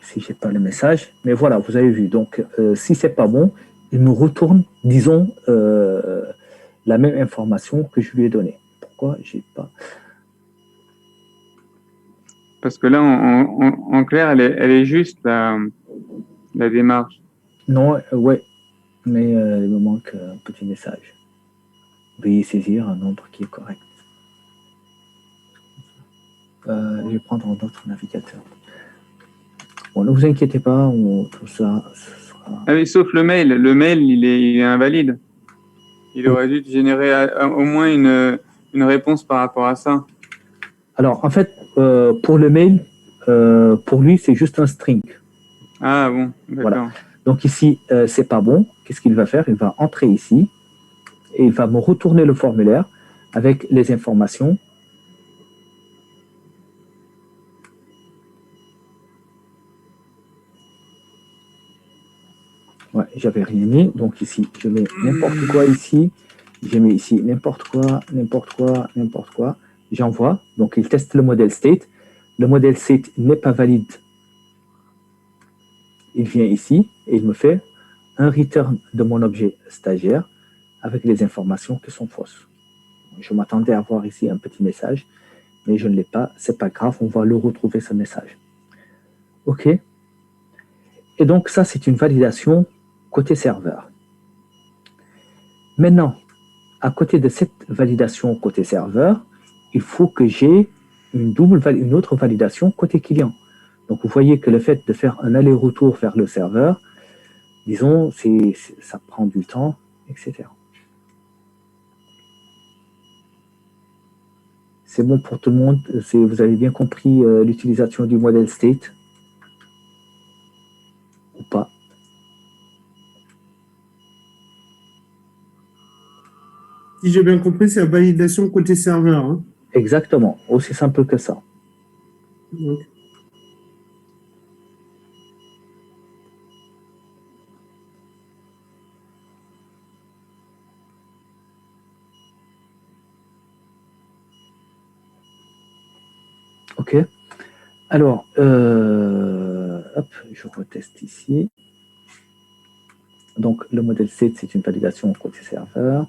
Speaker 1: Ici, je n'ai pas le message. Mais voilà, vous avez vu. Donc, si ce n'est pas bon, il me retourne, disons, la même information que je lui ai donnée. Pourquoi j'ai pas...
Speaker 5: Parce que là, en clair, elle est juste la démarche.
Speaker 1: Non, ouais, mais il me manque un petit message. Veuillez saisir un nombre qui est correct. Je vais prendre un autre navigateur. Bon, ne vous inquiétez pas, tout ça sera...
Speaker 5: Ah oui, sauf le mail. Le mail, il est invalide. Il aurait dû générer au moins une réponse par rapport à ça.
Speaker 1: Alors, en fait, pour le mail, pour lui, c'est juste un string.
Speaker 5: Ah bon, d'accord.
Speaker 1: Voilà. Donc ici, c'est pas bon. Qu'est-ce qu'il va faire? Il va entrer ici et il va me retourner le formulaire avec les informations. Ouais, j'avais rien mis. Donc ici, je mets n'importe quoi ici. Je mets ici n'importe quoi, n'importe quoi, n'importe quoi. J'envoie. Donc il teste le modèle state. Le modèle state n'est pas valide. Il vient ici et il me fait un return de mon objet stagiaire avec les informations qui sont fausses. Je m'attendais à voir ici un petit message, mais je ne l'ai pas. C'est pas grave, on va le retrouver ce message. OK. Et donc ça, c'est une validation côté serveur. Maintenant, à côté de cette validation côté serveur, il faut que j'ai une autre validation côté client. Donc vous voyez que le fait de faire un aller-retour vers le serveur, disons, ça prend du temps, etc. C'est bon pour tout le monde? Vous avez bien compris l'utilisation du modèle state? Ou pas?
Speaker 6: Si j'ai bien compris, c'est la validation côté serveur. Hein.
Speaker 1: Exactement, aussi simple que ça.
Speaker 6: Okay.
Speaker 1: OK. Alors, hop, je reteste ici. Donc, le modèle state, c'est une validation côté serveur.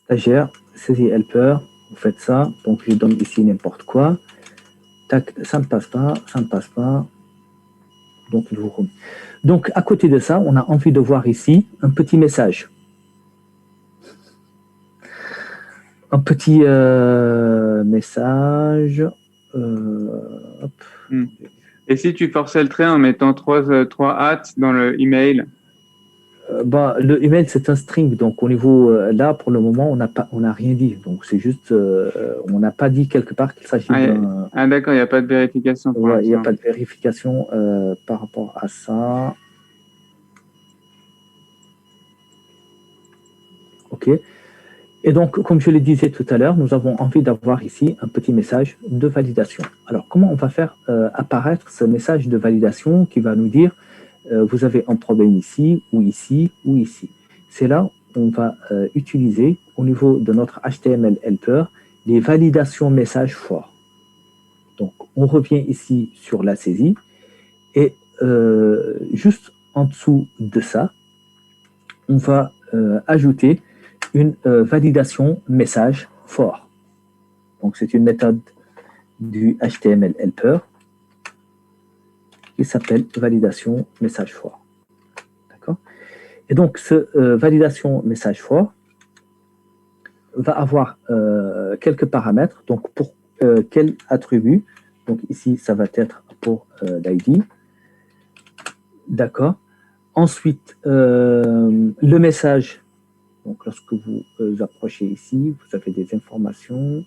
Speaker 1: Stagiaire, saisie helper, vous faites ça. Donc, je donne ici n'importe quoi. Tac, ça ne passe pas, ça ne passe pas. Donc, il vous remet. Donc, à côté de ça, on a envie de voir ici un petit message. Un petit message. Hop.
Speaker 5: Et si tu forçais le trait en mettant trois hâtes dans le email?
Speaker 1: Le email, c'est un string. Donc, au niveau, là, pour le moment, on n'a rien dit. Donc, c'est juste, on n'a pas dit quelque part qu'il s'agit d'un...
Speaker 5: Ah, d'accord, il n'y a pas de vérification.
Speaker 1: Ouais, il n'y a pas de vérification par rapport à ça. OK. Et donc, comme je le disais tout à l'heure, nous avons envie d'avoir ici un petit message de validation. Alors, comment on va faire apparaître ce message de validation qui va nous dire vous avez un problème ici, ou ici, ou ici. C'est là où on va utiliser, au niveau de notre HTML helper, les validations messages forts. Donc, on revient ici sur la saisie, et juste en dessous de ça, on va ajouter une validation message fort. Donc, c'est une méthode du HTML helper qui s'appelle validation message fort. D'accord? Et donc, ce validation message fort va avoir quelques paramètres. Donc, pour quel attribut? Donc, ici, ça va être pour l'ID. D'accord? Ensuite, le message. Donc, lorsque vous approchez ici, vous avez des informations.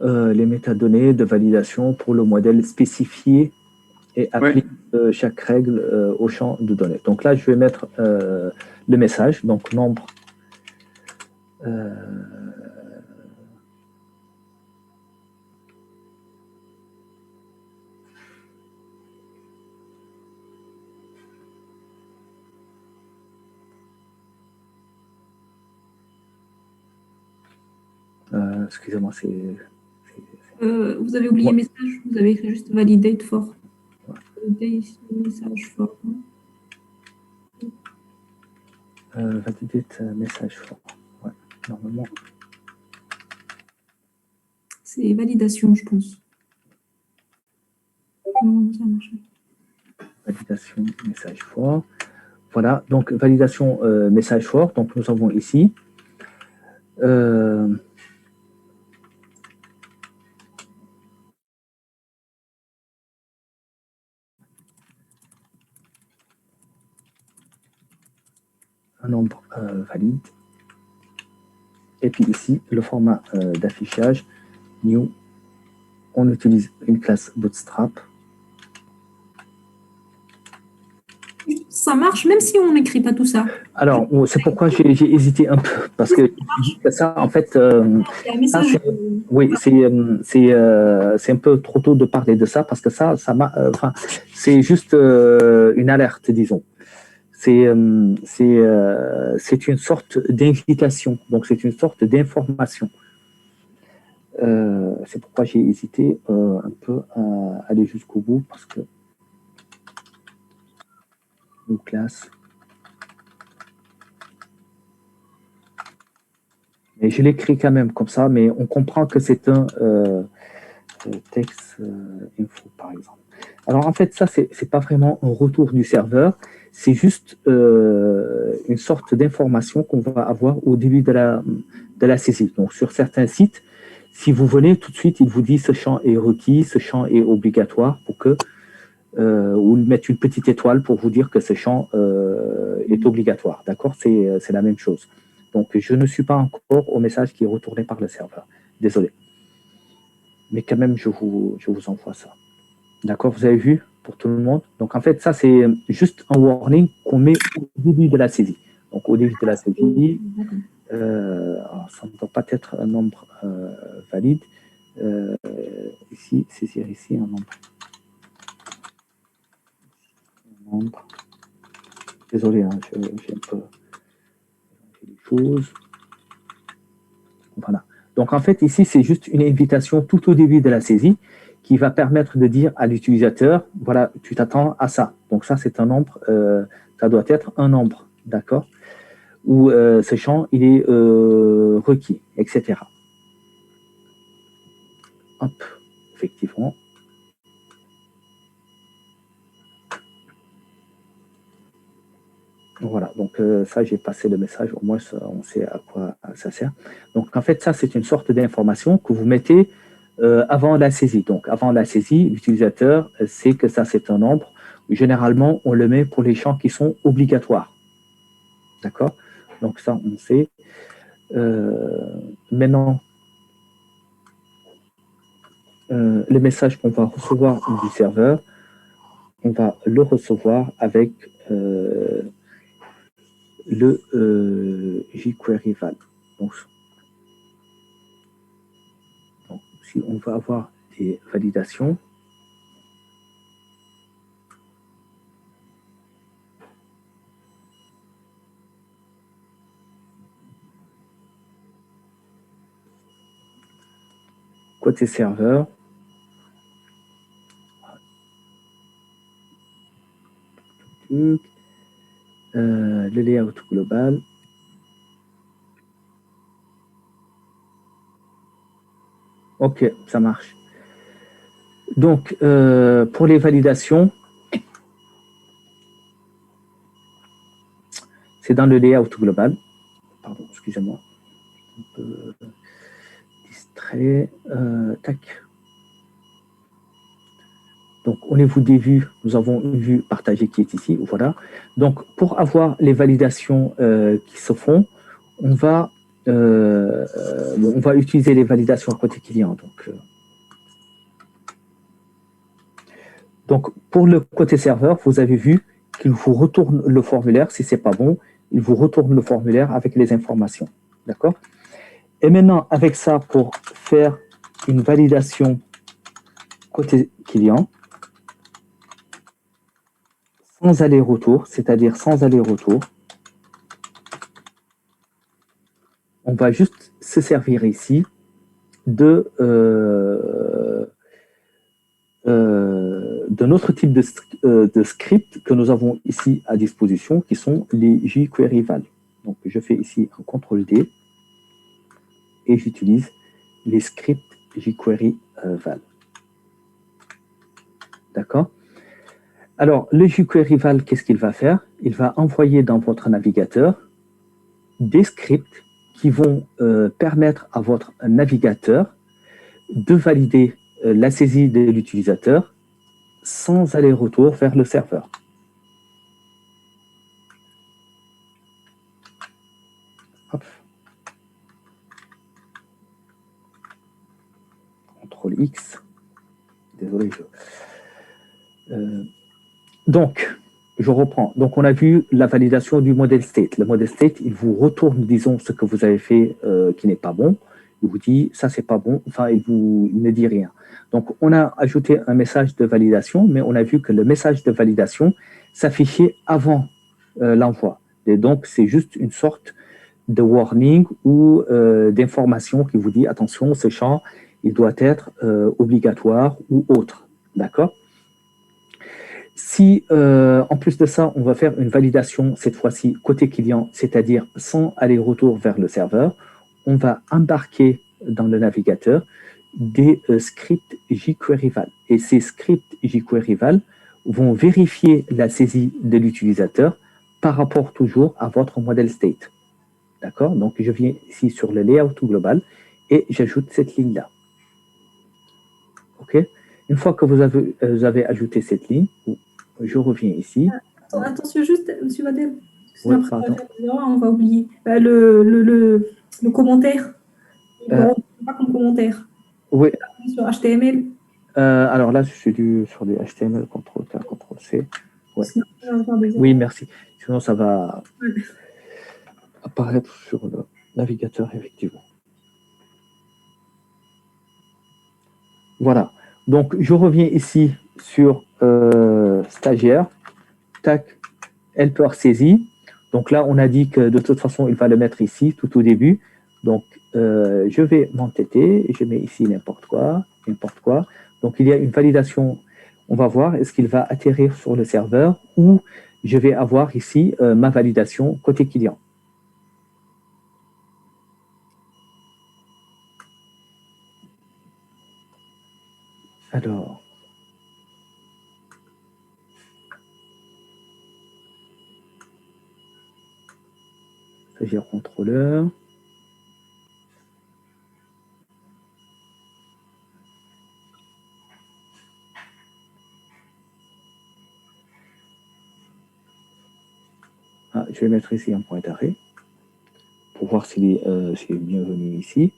Speaker 1: Les métadonnées de validation pour le modèle spécifié et applique chaque règle au champ de données. Donc là, je vais mettre le message, donc nombre excusez-moi,
Speaker 3: vous avez oublié message, vous avez écrit juste validate for. Validate message for.
Speaker 1: Validate message for. Ouais, normalement.
Speaker 3: C'est validation, je pense. Non, ça marche.
Speaker 1: Validation message fort. Voilà, donc validation message fort. Donc nous avons ici un nombre valide. Et puis ici, le format d'affichage, new. On utilise une classe Bootstrap.
Speaker 3: Ça marche même si on n'écrit pas tout ça.
Speaker 1: Alors, c'est pourquoi j'ai hésité un peu, parce que ça, en fait, oui, c'est un peu trop tôt de parler de ça, parce que ça c'est juste une alerte, disons. C'est une sorte d'invitation, donc c'est une sorte d'information. C'est pourquoi j'ai hésité un peu à aller jusqu'au bout, parce que nos classes. Mais je l'écris quand même comme ça, mais on comprend que c'est un texte info, par exemple. Alors, en fait, ça, c'est pas vraiment un retour du serveur, c'est juste une sorte d'information qu'on va avoir au début de la saisie. Donc, sur certains sites, si vous venez tout de suite, il vous dit ce champ est requis, ce champ est obligatoire pour que, ou mettre une petite étoile pour vous dire que ce champ est obligatoire. D'accord? C'est la même chose. Donc, je ne suis pas encore au message qui est retourné par le serveur. Désolé. Mais quand même, je vous envoie ça. D'accord? Vous avez vu pour tout le monde? Donc, en fait, ça, c'est juste un warning qu'on met au début de la saisie. Donc, au début de la saisie, ça ne doit pas être un nombre valide. Ici, saisir ici un nombre. nombre. Désolé, hein, j'ai un peu les choses. Voilà. Donc, en fait, ici, c'est juste une invitation tout au début de la saisie qui va permettre de dire à l'utilisateur, voilà, tu t'attends à ça. Donc, ça, c'est un nombre, ça doit être un nombre, d'accord? Où ce champ, il est requis, etc. Hop, effectivement. Voilà, donc ça, j'ai passé le message, au moins on sait à quoi ça sert. Donc en fait, ça, c'est une sorte d'information que vous mettez avant la saisie. Donc avant la saisie, l'utilisateur sait que ça, c'est un nombre. Généralement, on le met pour les champs qui sont obligatoires. D'accord? Donc ça, on sait. Maintenant, le message qu'on va recevoir du serveur, on va le recevoir avec le jQuery val. Donc, si on va avoir des validations, côté serveur, le layout global, ok, ça marche. Donc, pour les validations, c'est dans le layout global. Pardon, excusez-moi. Un peu distrait. Tac. Donc, au niveau des vues, nous avons une vue partagée qui est ici. Voilà. Donc, pour avoir les validations qui se font, on va utiliser les validations côté client. Donc, pour le côté serveur, vous avez vu qu'il vous retourne le formulaire. Si ce n'est pas bon, il vous retourne le formulaire avec les informations. D'accord? Et maintenant, avec ça, pour faire une validation côté client, sans aller-retour, c'est-à-dire sans aller-retour, on va juste se servir ici de notre type de script que nous avons ici à disposition, qui sont les jQuery val. Donc, je fais ici un CTRL-D et j'utilise les scripts jQuery val. D'accord? Alors, le jQuery val, qu'est-ce qu'il va faire? Il va envoyer dans votre navigateur des scripts qui vont permettre à votre navigateur de valider la saisie de l'utilisateur sans aller-retour vers le serveur. Hop. CTRL X. Désolé. Donc, je reprends. Donc, on a vu la validation du model state. Le model state, il vous retourne, disons, ce que vous avez fait qui n'est pas bon. Il vous dit, ça, c'est pas bon. Enfin, il ne dit rien. Donc, on a ajouté un message de validation, mais on a vu que le message de validation s'affichait avant l'envoi. Et donc, c'est juste une sorte de warning ou d'information qui vous dit, attention, ce champ, il doit être obligatoire ou autre. D'accord? Si, en plus de ça, on va faire une validation, cette fois-ci, côté client, c'est-à-dire sans aller-retour vers le serveur, on va embarquer dans le navigateur des scripts jQuery val. Et ces scripts jQuery val vont vérifier la saisie de l'utilisateur par rapport toujours à votre model state. D'accord? Donc, je viens ici sur le layout global et j'ajoute cette ligne-là. OK? Une fois que vous avez ajouté cette ligne, je reviens ici.
Speaker 3: Attention juste, M. Vadel.
Speaker 1: Oui, pardon.
Speaker 3: On va oublier. Le commentaire. Il ne pas comme commentaire.
Speaker 1: Oui.
Speaker 3: Sur HTML.
Speaker 1: Alors là, je suis sur du HTML, CTRL-K, CTRL-C. Ouais. Oui, merci. Sinon, ça va apparaître sur le navigateur, effectivement. Voilà. Donc, je reviens ici sur stagiaire. tac, helper saisie. Donc là, on a dit que de toute façon, il va le mettre ici, tout au début. Donc, je vais m'entêter, je mets ici n'importe quoi. Donc, il y a une validation. On va voir, est-ce qu'il va atterrir sur le serveur ou je vais avoir ici ma validation côté client. Alors, stagiaire contrôleur. Ah, je vais mettre ici un point d'arrêt pour voir s'il est bienvenu ici.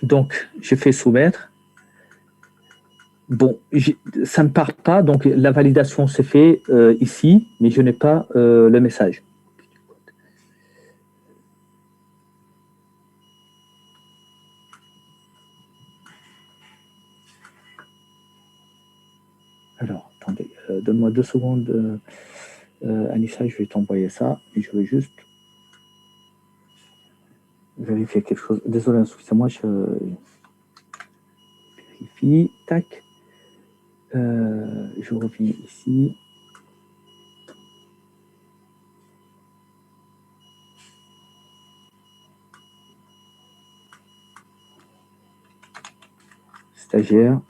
Speaker 1: Donc, je fais soumettre. Bon, ça ne part pas, donc la validation se fait ici, mais je n'ai pas le message. Alors, attendez, donne-moi 2 secondes, Anissa, je vais t'envoyer ça, et je vais juste vérifier quelque chose. Désolé, excusez-moi, je vérifie, tac. Je reviens ici. Stagiaire,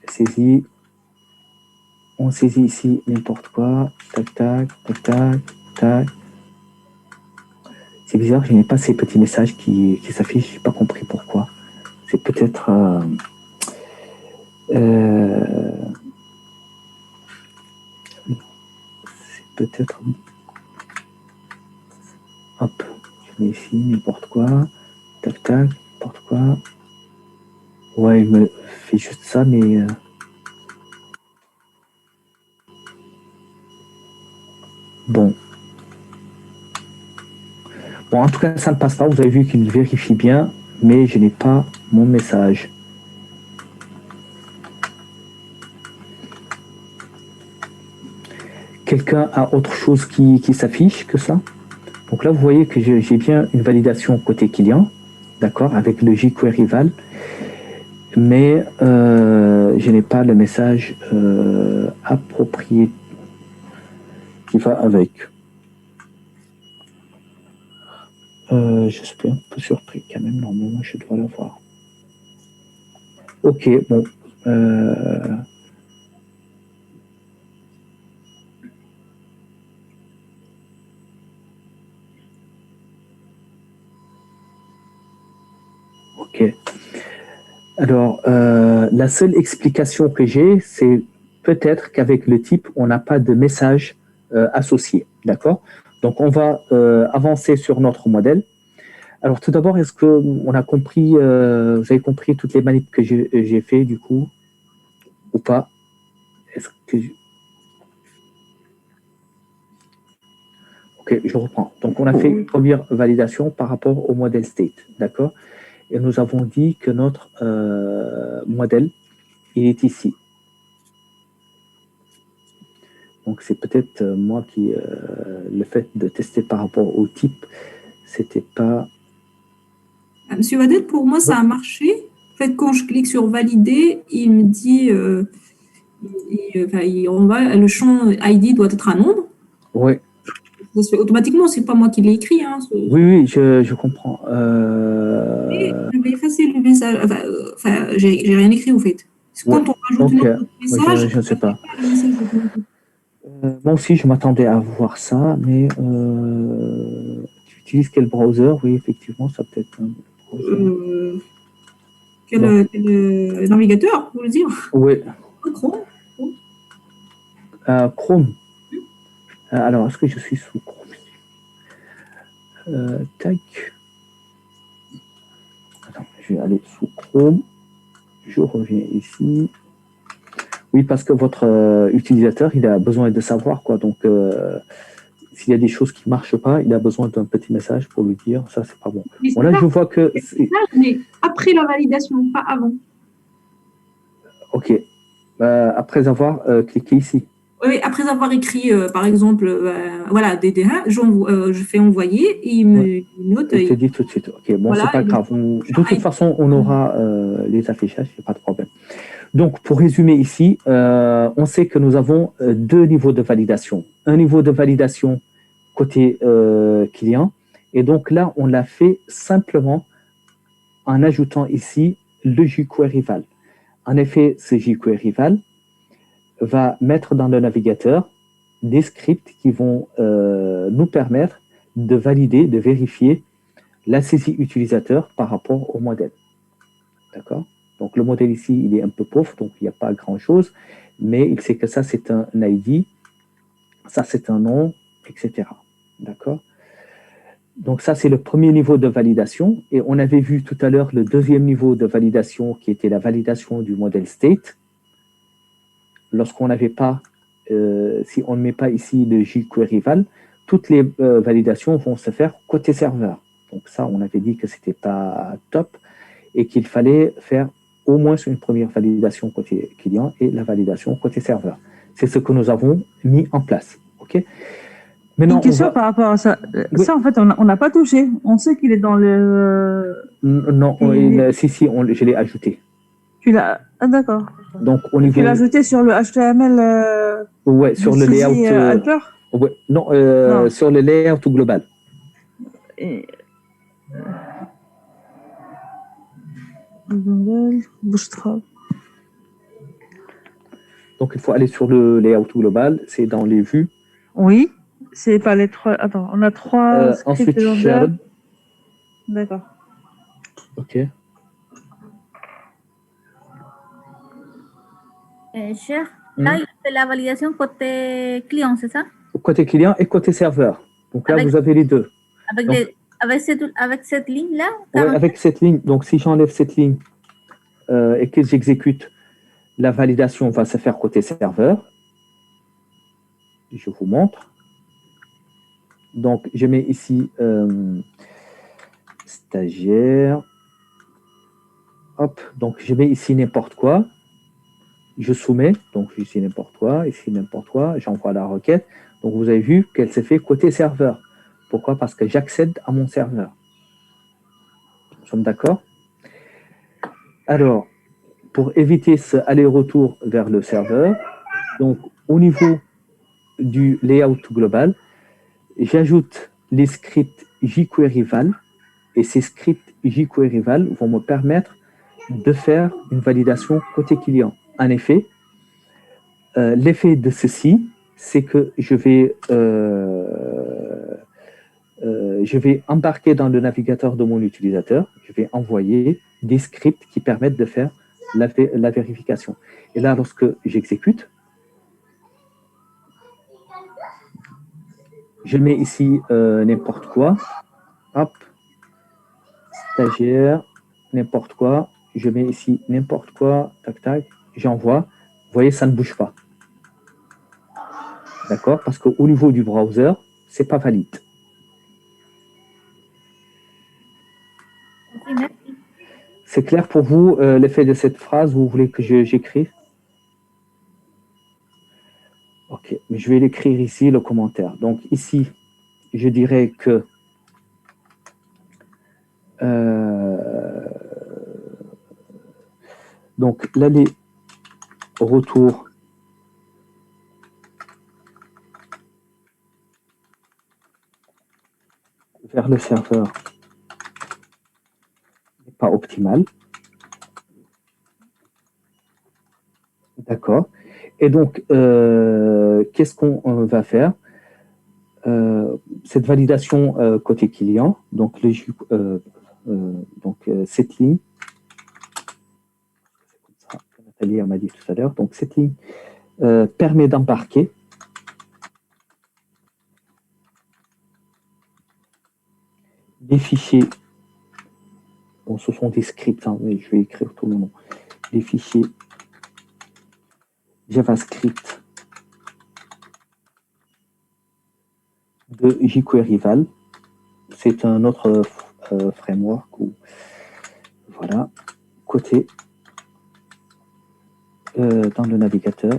Speaker 1: saisie. On saisit ici n'importe quoi. Tac, tac, tac, tac, tac. C'est bizarre, je n'ai pas ces petits messages qui s'affichent. Je n'ai pas compris pourquoi. C'est peut-être... c'est peut-être... Hop, je mets ici n'importe quoi. Tac, tac, n'importe quoi. Ouais, il me fait juste ça, mais... Bon. Bon, en tout cas, ça ne passe pas. Vous avez vu qu'il vérifie bien, mais je n'ai pas mon message. Quelqu'un a autre chose qui s'affiche que ça? Donc là, vous voyez que j'ai bien une validation côté client, d'accord, avec le jQuery Val, mais je n'ai pas le message approprié qui va avec. Je suis un peu surpris quand même, normalement je dois l'avoir. Ok, bon. Ok. Alors, la seule explication que j'ai, c'est peut-être qu'avec le type, on n'a pas de message associé, d'accord? Donc, on va avancer sur notre modèle. Alors, tout d'abord, est-ce qu'on a compris, vous avez compris toutes les manips que j'ai fait, du coup, ou pas? Est-ce que Ok, je reprends. Donc, on a fait une première validation par rapport au modèle state, d'accord? Et nous avons dit que notre modèle, il est ici. Donc, c'est peut-être moi qui, le fait de tester par rapport au type, c'était pas...
Speaker 3: Monsieur Vadel, pour moi, ça a marché. En fait, quand je clique sur valider, il me dit, le champ ID doit être un nombre.
Speaker 1: Oui.
Speaker 3: Ça se fait automatiquement, c'est pas moi qui l'ai écrit. Hein,
Speaker 1: oui, je comprends.
Speaker 3: Je vais effacer le message. Enfin, j'ai rien écrit, au fait. Quand on rajoute un message,
Speaker 1: je ne sais pas. Moi aussi, je m'attendais à voir ça, mais tu utilises quel browser? Oui, effectivement, ça peut être un browser.
Speaker 3: Quel navigateur, vous voulez dire?
Speaker 1: Oui.
Speaker 3: Chrome.
Speaker 1: Chrome. Alors, est-ce que je suis sous Chrome? Tac. Attends, je vais aller sous Chrome. Je reviens ici. Oui, parce que votre utilisateur, il a besoin de savoir, quoi. Donc, s'il y a des choses qui ne marchent pas, il a besoin d'un petit message pour lui dire ça, c'est pas bon.
Speaker 2: Mais
Speaker 1: Bon, là, je vois que.
Speaker 2: mais après la validation, pas avant.
Speaker 1: OK. Après avoir cliqué ici.
Speaker 3: Oui, après avoir écrit, par exemple, voilà, DDH, je fais envoyer et il me note.
Speaker 1: Il te dit tout de suite. OK, bon,
Speaker 3: Voilà,
Speaker 1: c'est pas grave. De toute façon, on aura les affichages, il n'y a pas de problème. Donc, pour résumer ici, on sait que nous avons deux niveaux de validation. Un niveau de validation côté client. Et donc là, on l'a fait simplement en ajoutant ici le jQuery Val. En effet, ce jQuery Val va mettre dans le navigateur des scripts qui vont nous permettre de valider, de vérifier la saisie utilisateur par rapport au modèle. D'accord? Donc, le modèle ici, il est un peu pauvre, donc il n'y a pas grand-chose, mais il sait que ça, c'est un ID, ça, c'est un nom, etc. D'accord? Donc, ça, c'est le premier niveau de validation. Et on avait vu tout à l'heure le deuxième niveau de validation qui était la validation du modèle state. Lorsqu'on n'avait pas, si on ne met pas ici le jQuery Val, toutes les validations vont se faire côté serveur. Donc, ça, on avait dit que ce n'était pas top et qu'il fallait faire au moins une première validation côté client et la validation côté serveur. C'est ce que nous avons mis en place. OK?
Speaker 2: Maintenant, une question par rapport à ça. Oui. Ça, en fait, on n'a pas touché. On sait qu'il est dans le...
Speaker 1: Non, si, je l'ai ajouté.
Speaker 2: Tu l'as... Ah, d'accord.
Speaker 1: Donc, au niveau...
Speaker 2: Tu l'as ajouté sur le HTML
Speaker 1: ouais, sur le layout... ouais, non, sur le layout global.
Speaker 2: Et...
Speaker 1: Donc, il faut aller sur le layout global. C'est dans les vues.
Speaker 2: Oui. C'est pas les trois. Attends, on a trois.
Speaker 1: Ensuite, shared.
Speaker 2: D'accord.
Speaker 1: OK.
Speaker 7: Cher, là, c'est la validation côté client, c'est ça?
Speaker 1: Côté client et côté serveur. Donc là, vous avez les deux.
Speaker 7: Avec cette ligne-là?
Speaker 1: Oui, avec cette ligne. Donc, si j'enlève cette ligne et que j'exécute, la validation va se faire côté serveur. Je vous montre. Donc, je mets ici stagiaire. Hop, donc je mets ici n'importe quoi. Je soumets, donc ici n'importe quoi, ici n'importe quoi. J'envoie la requête. Donc, vous avez vu qu'elle s'est fait côté serveur. Pourquoi? Parce que j'accède à mon serveur. Nous sommes d'accord? Alors, pour éviter ce aller-retour vers le serveur, donc au niveau du layout global, j'ajoute les scripts jQuery Val et ces scripts jQuery Val vont me permettre de faire une validation côté client. En effet, l'effet de ceci, c'est que je vais embarquer dans le navigateur de mon utilisateur, je vais envoyer des scripts qui permettent de faire la vérification. Et là, lorsque j'exécute, je mets ici n'importe quoi. Hop. Stagiaire, n'importe quoi. Je mets ici n'importe quoi. Tac, tac. J'envoie. Vous voyez, ça ne bouge pas. D'accord? Parce qu'au niveau du browser, ce n'est pas valide. C'est clair pour vous l'effet de cette phrase? Vous voulez que j'écrive? Ok, mais je vais l'écrire ici, le commentaire. Donc ici, je dirais que donc l'aller-retour vers le serveur n'est pas optimal. D'accord. Et donc, qu'est-ce qu'on va faire? Cette validation côté client, donc, cette ligne, Nathalie m'a dit tout à l'heure, donc cette ligne permet d'embarquer des fichiers, bon, ce sont des scripts, hein, mais je vais écrire tout le nom, des fichiers JavaScript de jQuery Val. C'est un autre framework. Voilà, côté dans le navigateur.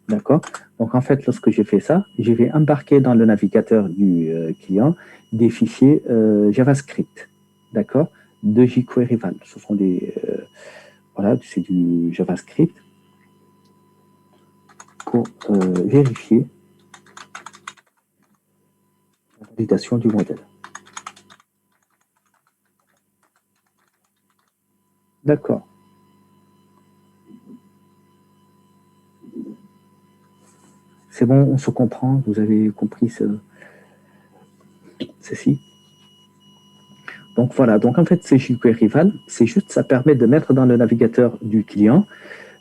Speaker 1: D'accord. Donc, en fait, lorsque j'ai fait ça, je vais embarquer dans le navigateur du client des fichiers JavaScript. D'accord. De jQuery Val. Ce sont des. Voilà, c'est du JavaScript pour vérifier la validation du modèle. D'accord. C'est bon, on se comprend, vous avez compris ceci. Donc voilà, donc en fait c'est jQuery Val, c'est juste, ça permet de mettre dans le navigateur du client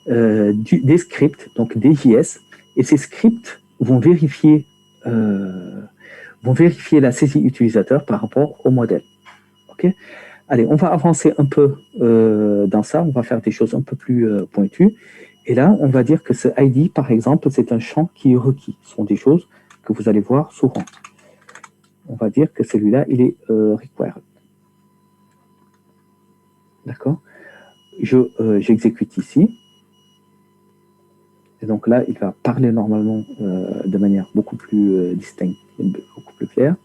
Speaker 1: des scripts, donc des JS, et ces scripts vont vérifier la saisie utilisateur par rapport au modèle. Ok. Allez, on va avancer un peu dans ça, on va faire des choses un peu plus pointues. Et là, on va dire que ce ID, par exemple, c'est un champ qui est requis. Ce sont des choses que vous allez voir souvent. On va dire que celui-là, il est required. D'accord. J'exécute ici. Et donc là, il va parler normalement de manière beaucoup plus distincte, beaucoup plus claire.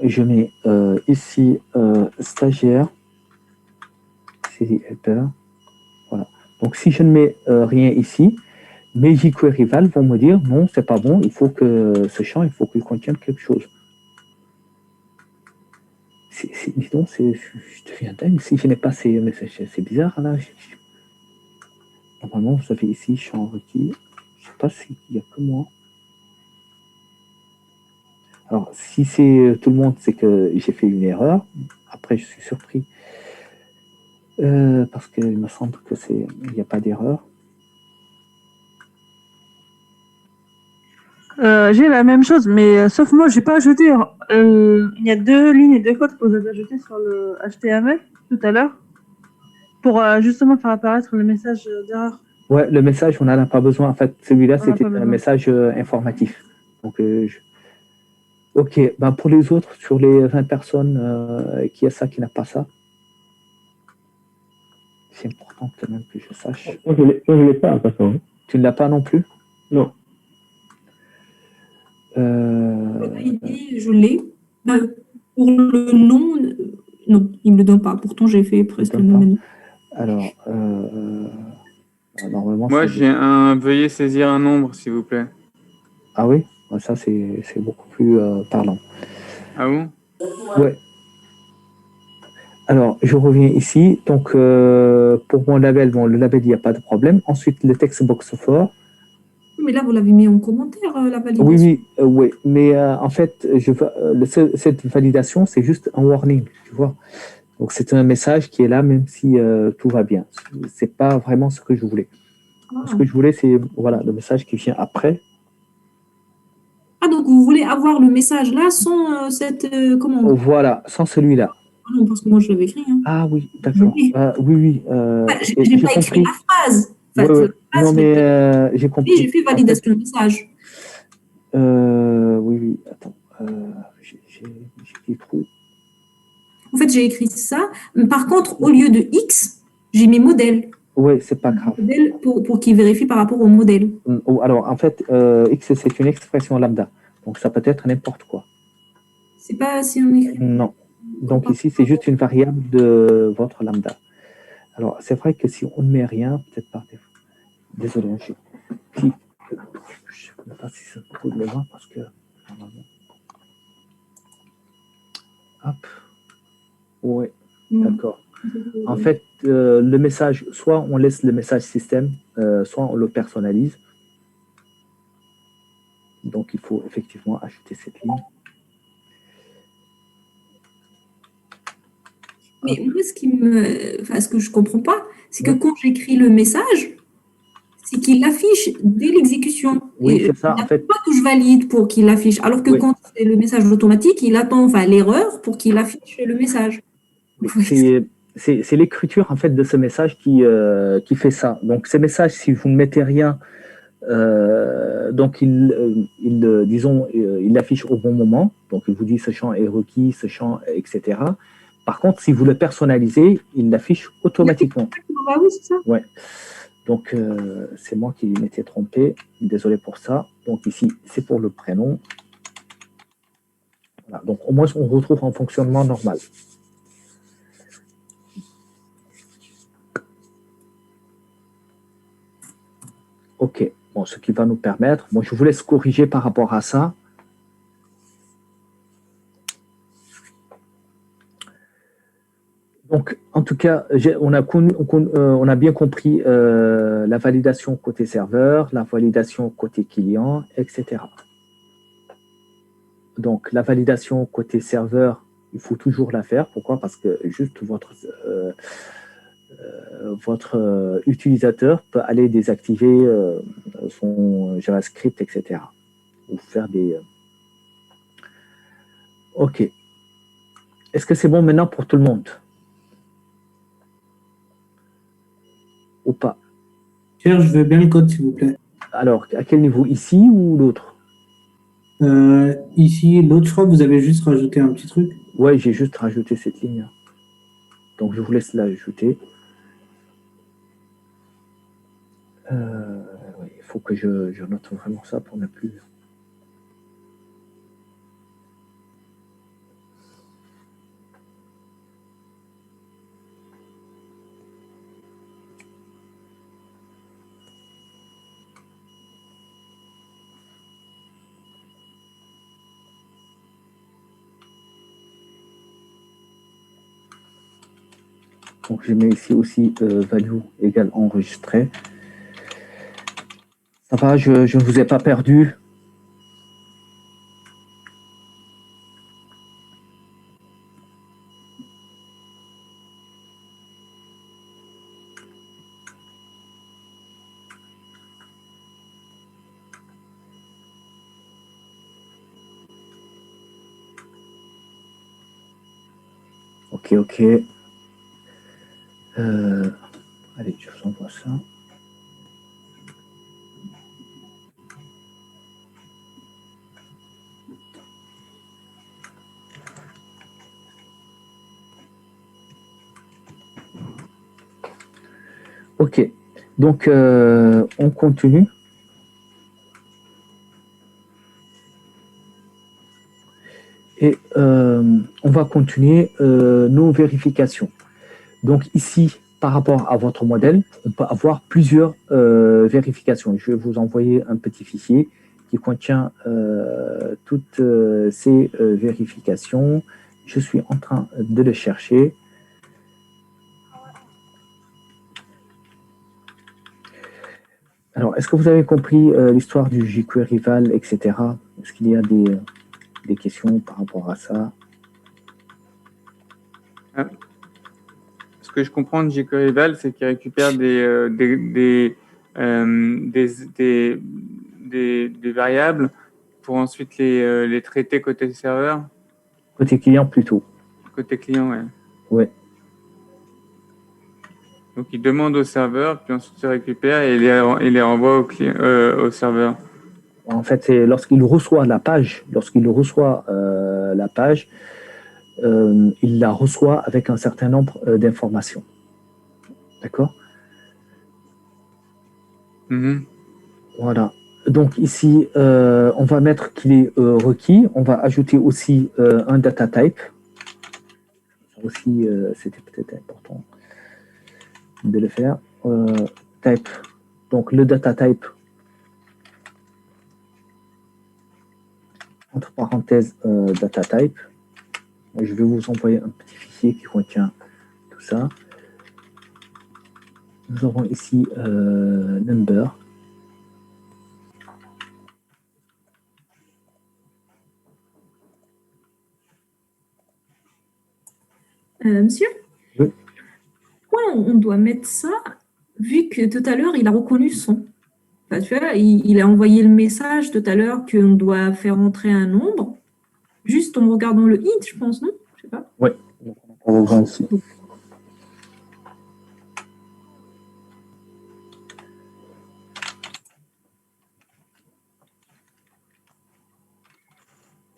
Speaker 1: Je mets ici stagiaire, helper. Voilà. Donc si je ne mets rien ici, mes jQuery Val vont me dire non, c'est pas bon, il faut que ce champ, il faut qu'il contienne quelque chose. Dis donc, je deviens dingue si je n'ai pas ces messages. C'est bizarre là. Normalement, vous avez ici champ requis. Je ne sais pas s'il n'y a que moi. Alors, si c'est tout le monde, c'est que j'ai fait une erreur. Après, je suis surpris. Parce qu'il me semble que il n'y a pas d'erreur.
Speaker 2: J'ai la même chose, mais sauf moi, j'ai pas ajouté. Il y a 2 lignes et 2 codes que vous avez ajoutés sur le HTML tout à l'heure pour justement faire apparaître le message d'erreur.
Speaker 1: Ouais, le message, on n'en a pas besoin. En fait, celui-là, c'était un message informatif. Donc, ok, ben pour les autres, sur les 20 personnes, qui a ça, qui n'a pas ça, c'est important quand même que je sache.
Speaker 8: Moi, je ne l'ai pas, de toute façon.
Speaker 1: Tu ne l'as pas non plus?
Speaker 8: Non.
Speaker 3: Je l'ai. Pour le nom, non, il ne me le donne pas. Pourtant, j'ai fait presque le même.
Speaker 1: Alors, normalement.
Speaker 5: Moi, j'ai un veuillez saisir un nombre, s'il vous plaît.
Speaker 1: Ah oui? Ça, c'est beaucoup plus parlant.
Speaker 5: Ah bon?
Speaker 1: Ouais. Alors, je reviens ici. Donc, pour mon label, bon, le label, il n'y a pas de problème. Ensuite, le text box fort.
Speaker 3: Mais là, vous l'avez mis en commentaire, la validation.
Speaker 1: Oui. Mais en fait, cette validation, c'est juste un warning, tu vois. Donc, c'est un message qui est là, même si tout va bien. C'est pas vraiment ce que je voulais. Ce que je voulais, c'est voilà, le message qui vient après.
Speaker 3: Ah, donc vous voulez avoir le message là sans cette commande?
Speaker 1: Voilà, sans celui-là.
Speaker 3: Ah non, parce que moi, je l'avais écrit. Hein.
Speaker 1: Ah oui, d'accord. Oui.
Speaker 3: J'ai pas écrit la phrase. En fait,
Speaker 1: non, mais j'ai compris.
Speaker 3: J'ai fait validation de message.
Speaker 1: Oui. Attends. J'ai des trous.
Speaker 3: En fait, j'ai écrit ça. Par contre, au lieu de X, j'ai mis modèle.
Speaker 1: Oui, c'est pas grave.
Speaker 3: Modèle pour qu'il vérifie par rapport au modèle.
Speaker 1: Alors, en fait, X, c'est une expression lambda. Donc, ça peut être n'importe quoi.
Speaker 3: C'est pas si on écrit.
Speaker 1: Non. Donc, ici, c'est juste une variable de votre lambda. Alors, c'est vrai que si on ne met rien, peut-être par défaut. Désolé, je ne sais pas si ça peut le voir parce que normalement. Hop. Ouais, d'accord. En fait, le message, soit on laisse le message système, soit on le personnalise. Donc, il faut effectivement ajouter cette ligne.
Speaker 3: Mais moi, ce que je ne comprends pas, c'est que quand j'écris le message, c'est qu'il l'affiche dès l'exécution.
Speaker 1: Oui,
Speaker 3: Et
Speaker 1: c'est ça.
Speaker 3: il
Speaker 1: En fait,
Speaker 3: pas touche valide pour qu'il l'affiche. Alors que
Speaker 1: oui.
Speaker 3: quand c'est le message automatique, il attend l'erreur pour qu'il affiche le message.
Speaker 1: C'est l'écriture en fait de ce message qui fait ça. Donc ces messages, si vous ne mettez rien, donc disons, il l'affiche au bon moment. Donc il vous dit ce champ est requis, ce champ, etc. Par contre, si vous le personnalisez, il l'affiche automatiquement.
Speaker 3: Ah oui, c'est ça.
Speaker 1: Ouais. Donc c'est moi qui m'étais trompé. Désolé pour ça. Donc ici, c'est pour le prénom. Voilà. Donc au moins, on retrouve un fonctionnement normal. Ok, bon, ce qui va nous permettre, bon, je vous laisse corriger par rapport à ça. Donc, en tout cas, on a bien compris la validation côté serveur, la validation côté client, etc. Donc, la validation côté serveur, il faut toujours la faire. Pourquoi? Parce que juste votre utilisateur peut aller désactiver son JavaScript, etc. Ou faire des... OK. Est-ce que c'est bon maintenant pour tout le monde? Ou pas?
Speaker 6: Pierre, je veux bien le code, s'il vous plaît.
Speaker 1: Alors, à quel niveau? Ici ou l'autre?
Speaker 6: Ici, l'autre, je crois que vous avez juste rajouté un petit truc.
Speaker 1: Ouais, j'ai juste rajouté cette ligne. Donc, je vous laisse l'ajouter. Ouais, il faut que je note vraiment ça pour ne plus... Donc, je mets ici aussi value égale enregistré. Ça va, je ne vous ai pas perdu. Ok, ok. Allez, je vous envoie ça. Ok, donc on continue. Et on va continuer nos vérifications. Donc ici, par rapport à votre modèle, on peut avoir plusieurs vérifications. Je vais vous envoyer un petit fichier qui contient toutes ces vérifications. Je suis en train de le chercher. Alors, est-ce que vous avez compris l'histoire du jQuery Val, etc. Est-ce qu'il y a des questions par rapport à ça?
Speaker 5: Ce que je comprends de jQuery Val, c'est qu'il récupère des variables pour ensuite les traiter côté serveur.
Speaker 1: Côté client plutôt.
Speaker 5: Côté client, ouais.
Speaker 1: Ouais.
Speaker 5: Donc, il demande au serveur, puis ensuite il récupère et il les renvoie au serveur.
Speaker 1: En fait, c'est lorsqu'il reçoit la page, il la reçoit avec un certain nombre d'informations. D'accord? Voilà. Donc ici, on va mettre qu'il est requis. On va ajouter aussi un data type. Ça aussi, c'était peut-être important de le faire. Type. Donc le data type, entre parenthèses, data type. Je vais vous envoyer un petit fichier qui contient tout ça. Nous avons ici number.
Speaker 3: Monsieur?
Speaker 1: Oui.
Speaker 3: Pourquoi on doit mettre ça, vu que tout à l'heure, il a reconnu son? Enfin, tu vois, il a envoyé le message tout à l'heure qu'on doit faire entrer un nombre, juste en regardant le int, je pense, non? Je sais pas.
Speaker 1: Oui, on va voir ici.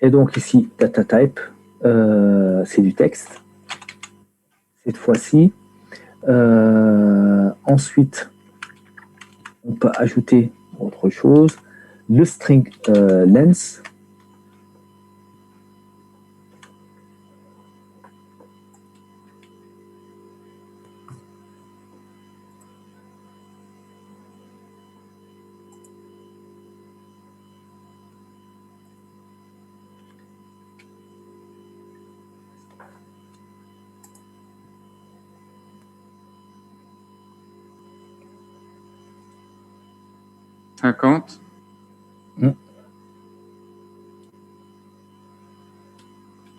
Speaker 1: Et donc ici, data type, c'est du texte. Cette fois-ci, ensuite, on peut ajouter autre chose. Le string length.
Speaker 5: « 50 ».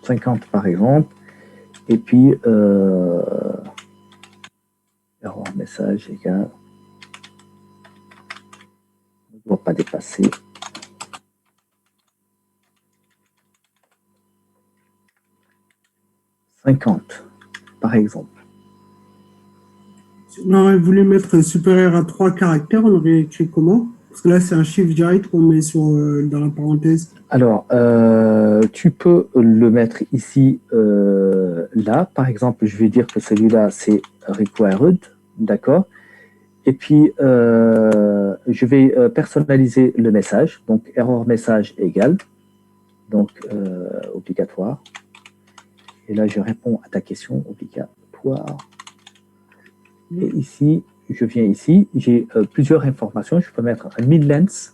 Speaker 1: 50 par exemple. Et puis, erreur message égal. Ne doit pas dépasser. « 50 par exemple.
Speaker 6: On aurait voulu mettre supérieur à 3 caractères, on aurait écrit comment? Parce que là, c'est un chiffre direct qu'on met dans la parenthèse.
Speaker 1: Alors, tu peux le mettre ici, là. Par exemple, je vais dire que celui-là, c'est required, d'accord? Et puis, je vais personnaliser le message. Donc, erreur message égale, donc obligatoire. Et là, je réponds à ta question, obligatoire. Et ici, je viens ici, j'ai plusieurs informations. Je peux mettre un mid-length.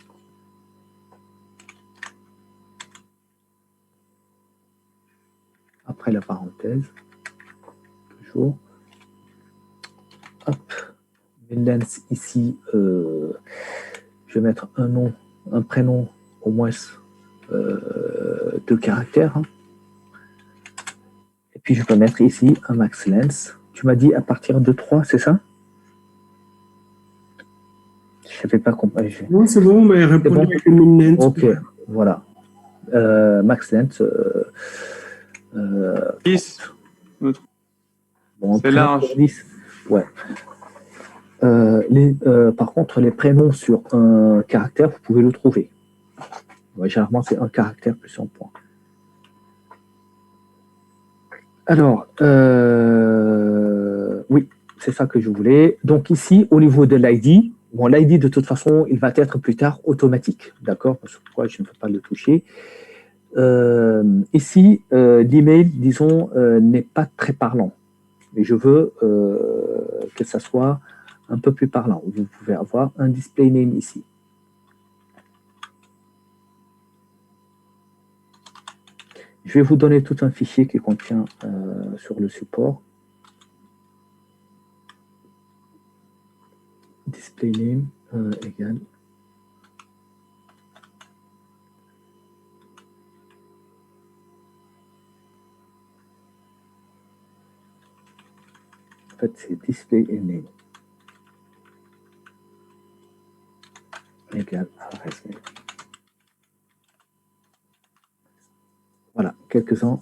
Speaker 1: Après la parenthèse, toujours. Hop, mid-length ici, je vais mettre un nom, un prénom, au moins 2 caractères. Hein. Et puis je peux mettre ici un max length. Tu m'as dit à partir de 3, c'est ça? Je n'avais pas compris.
Speaker 6: Non, c'est bon, mais répondez avec le mid-length.
Speaker 1: Ok, voilà. Max length.
Speaker 5: 10.
Speaker 1: Bon,
Speaker 5: c'est large.
Speaker 1: 10. Ouais. Par contre, les prénoms sur un caractère, vous pouvez le trouver. Ouais, généralement, c'est un caractère plus un point. Alors, oui, c'est ça que je voulais. Donc ici, au niveau de l'ID, bon, l'ID, de toute façon, il va être plus tard automatique. D'accord? Pourquoi je ne peux pas le toucher? Ici, l'email, disons, n'est pas très parlant. Mais je veux que ça soit un peu plus parlant. Vous pouvez avoir un display name ici. Je vais vous donner tout un fichier qui contient sur le support. Display name égale. En fait, c'est display name égale adresse mail. Voilà, quelques-uns.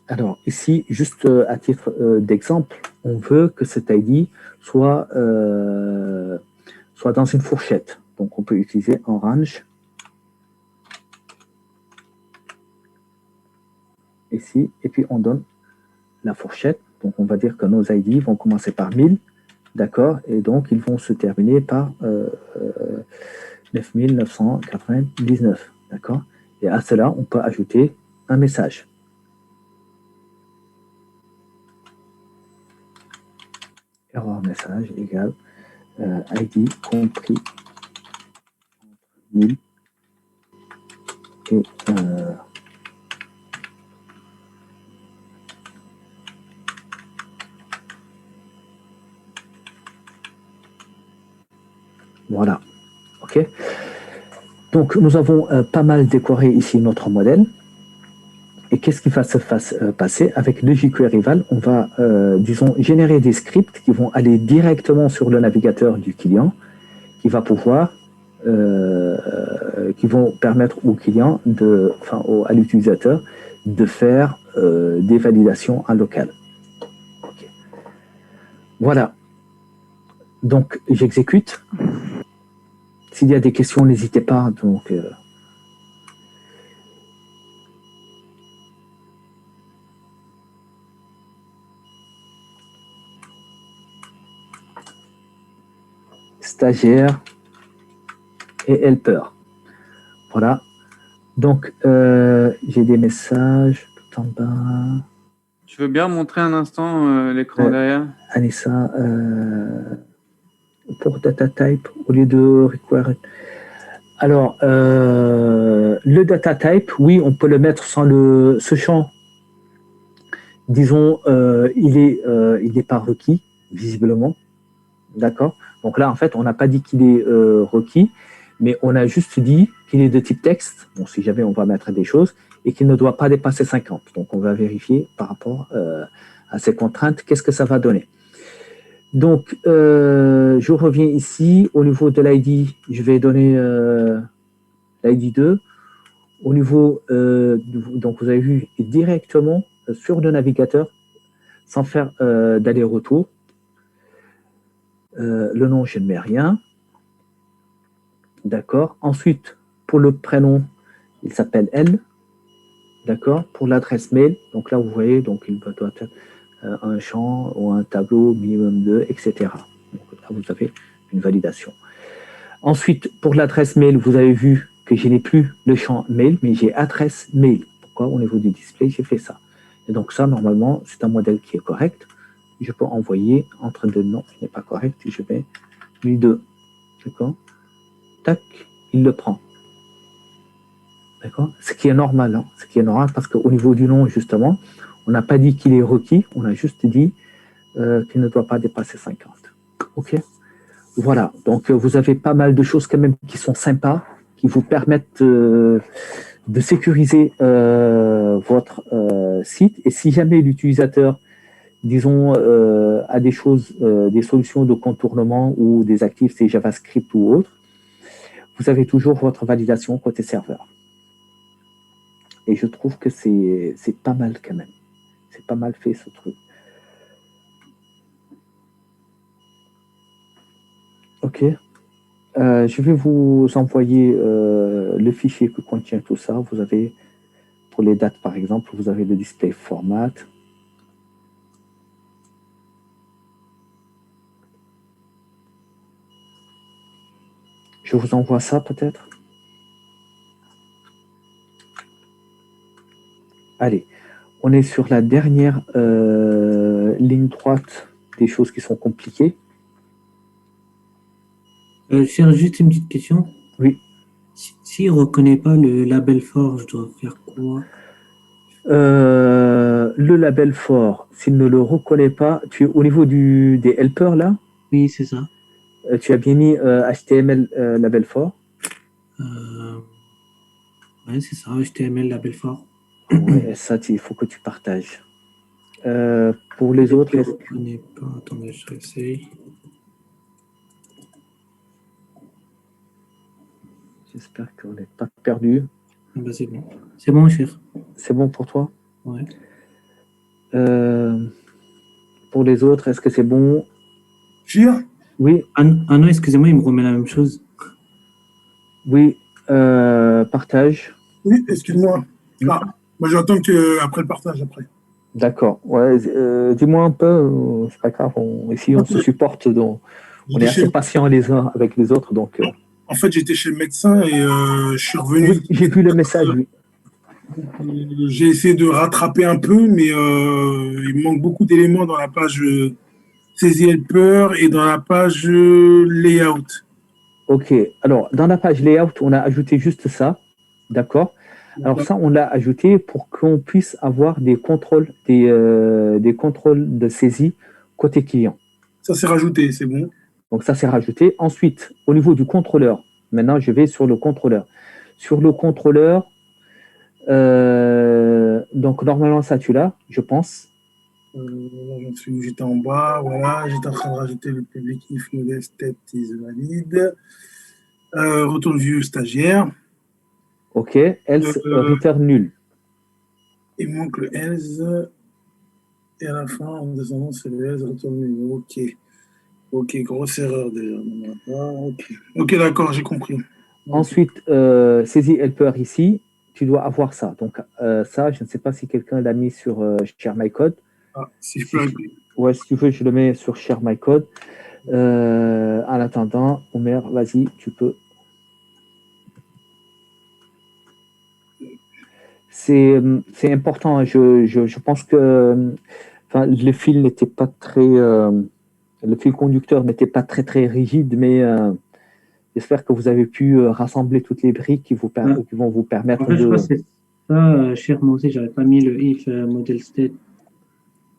Speaker 1: Alors, ici, juste à titre d'exemple, on veut que cet ID soit dans une fourchette. Donc, on peut utiliser un range. Ici, et puis on donne la fourchette. Donc, on va dire que nos ID vont commencer par 1000, d'accord? Et donc, ils vont se terminer par 9999, d'accord? Et à cela, on peut ajouter un message. Erreur message égale ID compris 1000 et voilà. OK. Donc, nous avons pas mal décoré ici notre modèle. Et Et qu'est-ce qui va se passer avec le jQuery Val? On va, disons, générer des scripts qui vont aller directement sur le navigateur du client, qui va pouvoir, qui vont permettre au client, à l'utilisateur, de faire des validations en local. Okay. Voilà. Donc, j'exécute. S'il y a des questions, n'hésitez pas. Donc, stagiaire et helper. Voilà. Donc, j'ai des messages tout en bas.
Speaker 5: Tu veux bien montrer un instant l'écran derrière?
Speaker 1: Anissa, pour data type, au lieu de require. Alors, le data type, oui, on peut le mettre sans ce champ. Disons, il est pas requis, visiblement. D'accord? Donc là, en fait, on n'a pas dit qu'il est requis, mais on a juste dit qu'il est de type texte. Bon, si jamais on va mettre des choses, et qu'il ne doit pas dépasser 50. Donc, on va vérifier par rapport à ces contraintes, qu'est-ce que ça va donner. Donc, je reviens ici. Au niveau de l'ID, je vais donner l'ID 2. Au niveau, donc vous avez vu directement sur le navigateur, sans faire d'aller-retour. Le nom, je ne mets rien. D'accord. Ensuite, pour le prénom, il s'appelle L. D'accord. Pour l'adresse mail, donc là, vous voyez, donc il doit être un champ ou un tableau minimum 2, etc. Donc là, vous avez une validation. Ensuite, pour l'adresse mail, vous avez vu que je n'ai plus le champ mail, mais j'ai adresse mail. Pourquoi? Au niveau du display, j'ai fait ça. Et donc ça, normalement, c'est un modèle qui est correct. Je peux envoyer entre deux noms, ce n'est pas correct, je mets 1002. D'accord? Tac, il le prend. D'accord? Ce qui est normal, hein, ce qui est normal parce qu'au niveau du nom, justement, on n'a pas dit qu'il est requis, on a juste dit qu'il ne doit pas dépasser 50. OK? Voilà, donc vous avez pas mal de choses quand même qui sont sympas, qui vous permettent de sécuriser votre site. Et si jamais l'utilisateur, disons, a des choses, des solutions de contournement ou des actifs, c'est JavaScript ou autre, vous avez toujours votre validation côté serveur. Et je trouve que c'est pas mal quand même. C'est pas mal fait ce truc. Ok. Je vais vous envoyer le fichier qui contient tout ça. Vous avez, pour les dates par exemple, vous avez le display format. Je vous envoie ça peut-être. Allez, on est sur la dernière ligne droite des choses qui sont compliquées.
Speaker 9: Cher, juste une petite question.
Speaker 1: Oui.
Speaker 9: S'il ne reconnaît pas le label fort, je dois faire quoi?
Speaker 1: Le label fort, s'il ne le reconnaît pas, tu es au niveau des helpers là?
Speaker 9: Oui, c'est ça.
Speaker 1: Tu as bien mis HTML label fort?
Speaker 9: Oui, c'est ça, HTML label fort.
Speaker 1: Ouais, ça, il faut que tu partages. Pour les autres...
Speaker 9: Je ne reconnais pas. Attendez, je réessaye.
Speaker 1: J'espère qu'on n'est pas perdu.
Speaker 9: Ah bah c'est bon. C'est bon, cher.
Speaker 1: C'est bon pour toi?
Speaker 9: Ouais.
Speaker 1: Pour les autres, est-ce que c'est bon?
Speaker 6: Cher?
Speaker 1: Oui.
Speaker 9: Ah non, excusez-moi, il me remet la même chose.
Speaker 1: Oui, partage.
Speaker 6: Oui, excuse-moi. Ah, moi, j'entends que après le partage, après.
Speaker 1: D'accord. Ouais, dis-moi un peu, c'est pas grave. Ici, on se supporte, donc on est assez patients les uns avec les autres. Donc,
Speaker 6: En fait, j'étais chez le médecin et je suis revenu.
Speaker 1: Oui, j'ai vu le message, oui.
Speaker 6: J'ai essayé de rattraper un peu, mais il me manque beaucoup d'éléments dans la page saisie helper et dans la page layout.
Speaker 1: Ok. Alors, dans la page layout, on a ajouté juste ça. D'accord. Alors ça, on l'a ajouté pour qu'on puisse avoir des contrôles, des contrôles de saisie côté client.
Speaker 6: Ça s'est rajouté, c'est bon.
Speaker 1: Donc ça, c'est rajouté. Ensuite, au niveau du contrôleur, maintenant, je vais sur le contrôleur. Sur le contrôleur, Donc, normalement, ça, tu l'as, je pense.
Speaker 6: J'étais en bas, voilà. J'étais en train de rajouter le public if model state is valide. Retourne view stagiaire.
Speaker 1: OK. Else, return nul.
Speaker 6: Il manque le else. Et à la fin, en descendant, c'est le else retourne nul. OK. OK, grosse erreur déjà. OK, d'accord, j'ai compris.
Speaker 1: Ensuite, saisie helper ici, tu dois avoir ça. Donc, ça, je ne sais pas si quelqu'un l'a mis sur Share My Code.
Speaker 6: Ah, si je peux
Speaker 1: ouais, si tu veux, je le mets sur Share My Code. En attendant, Omer, vas-y, tu peux. C'est important. Je pense que le fil n'était pas très. Le fil conducteur n'était pas très, très rigide, mais j'espère que vous avez pu rassembler toutes les briques qui vont vous permettre
Speaker 9: en fait,
Speaker 1: de.
Speaker 9: Je crois que c'est ça, cher, moi aussi, j'avais pas mis le if model state.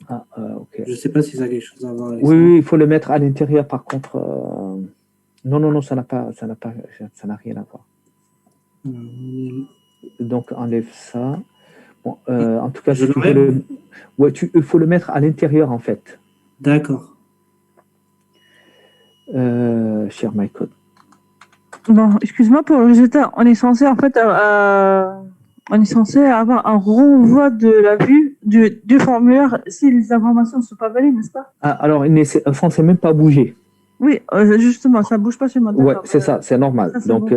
Speaker 1: Ah, ok.
Speaker 9: Je sais pas si ça a quelque chose à voir avec
Speaker 1: oui,
Speaker 9: ça.
Speaker 1: Oui, il faut le mettre à l'intérieur, par contre. Non, ça n'a rien à voir. Donc, enlève ça. Bon, en tout cas, si tu veux il faut le mettre à l'intérieur, en fait.
Speaker 9: D'accord.
Speaker 1: Share my code.
Speaker 2: Bon, excuse-moi pour le résultat. On est censé, en fait, on est censé avoir un renvoi de la vue du formulaire si les informations ne sont pas valides, n'est-ce pas?
Speaker 1: Ah, alors, il n'est censé même pas bouger.
Speaker 2: Oui, justement, ça ne bouge pas chez moi.
Speaker 1: Oui, c'est ça, c'est normal. Ça, donc,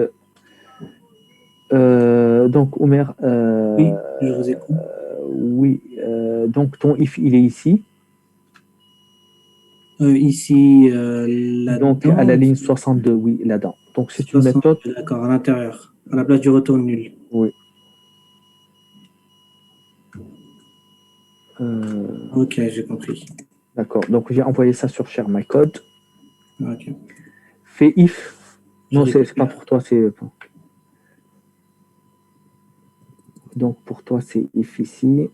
Speaker 1: bon. Donc, Omer.
Speaker 9: Oui, je vous écoute.
Speaker 1: Oui, donc ton if, il est ici.
Speaker 9: Ici, là-dedans.
Speaker 1: Donc, à la ligne 62, oui, là-dedans. Donc, c'est une méthode.
Speaker 9: D'accord, à l'intérieur, à la place du retour nul.
Speaker 1: Oui.
Speaker 9: Ok, j'ai compris.
Speaker 1: D'accord, donc j'ai envoyé ça sur Share My Code.
Speaker 9: Ok.
Speaker 1: Fais if. Non, c'est pas pour toi, c'est. Donc, pour toi, c'est if ici.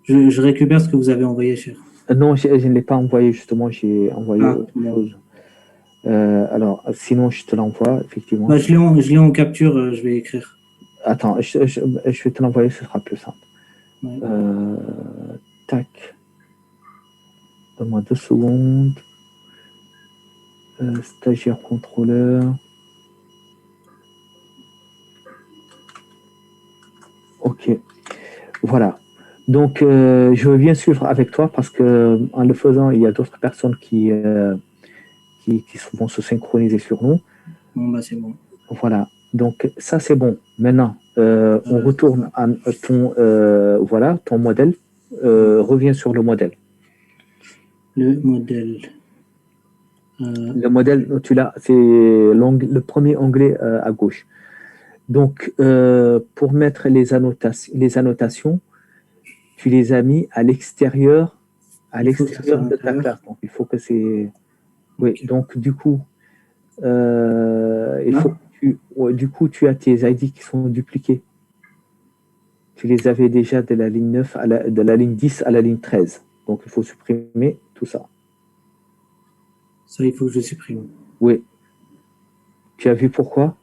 Speaker 9: Je récupère ce que vous avez envoyé, cher.
Speaker 1: Non, je ne l'ai pas envoyé, justement, j'ai envoyé autre chose. Alors, sinon, je te l'envoie, effectivement.
Speaker 9: Bah, je l'ai en capture, je vais écrire.
Speaker 1: Attends, je vais te l'envoyer, ce sera plus simple. Ouais. Tac. Donne-moi 2 secondes. Stagiaire contrôleur. Ok. Voilà. Donc, je veux bien suivre avec toi parce que en le faisant, il y a d'autres personnes qui vont se synchroniser sur nous.
Speaker 9: Bon, bah, c'est bon.
Speaker 1: Voilà. Donc, ça, c'est bon. Maintenant, on retourne à ton modèle. Reviens sur le modèle.
Speaker 9: Le modèle.
Speaker 1: Le modèle, tu l'as, c'est le premier onglet à gauche. Donc, pour mettre les annotations, tu les as mis à l'extérieur de ta classe. Donc, il faut que c'est... Oui, okay. Donc, du coup, tu as tes ID qui sont dupliqués. Tu les avais déjà de la ligne 9 de la ligne 10 à la ligne 13. Donc, il faut supprimer tout ça.
Speaker 9: Ça, il faut que je supprime.
Speaker 1: Oui. Tu as vu pourquoi?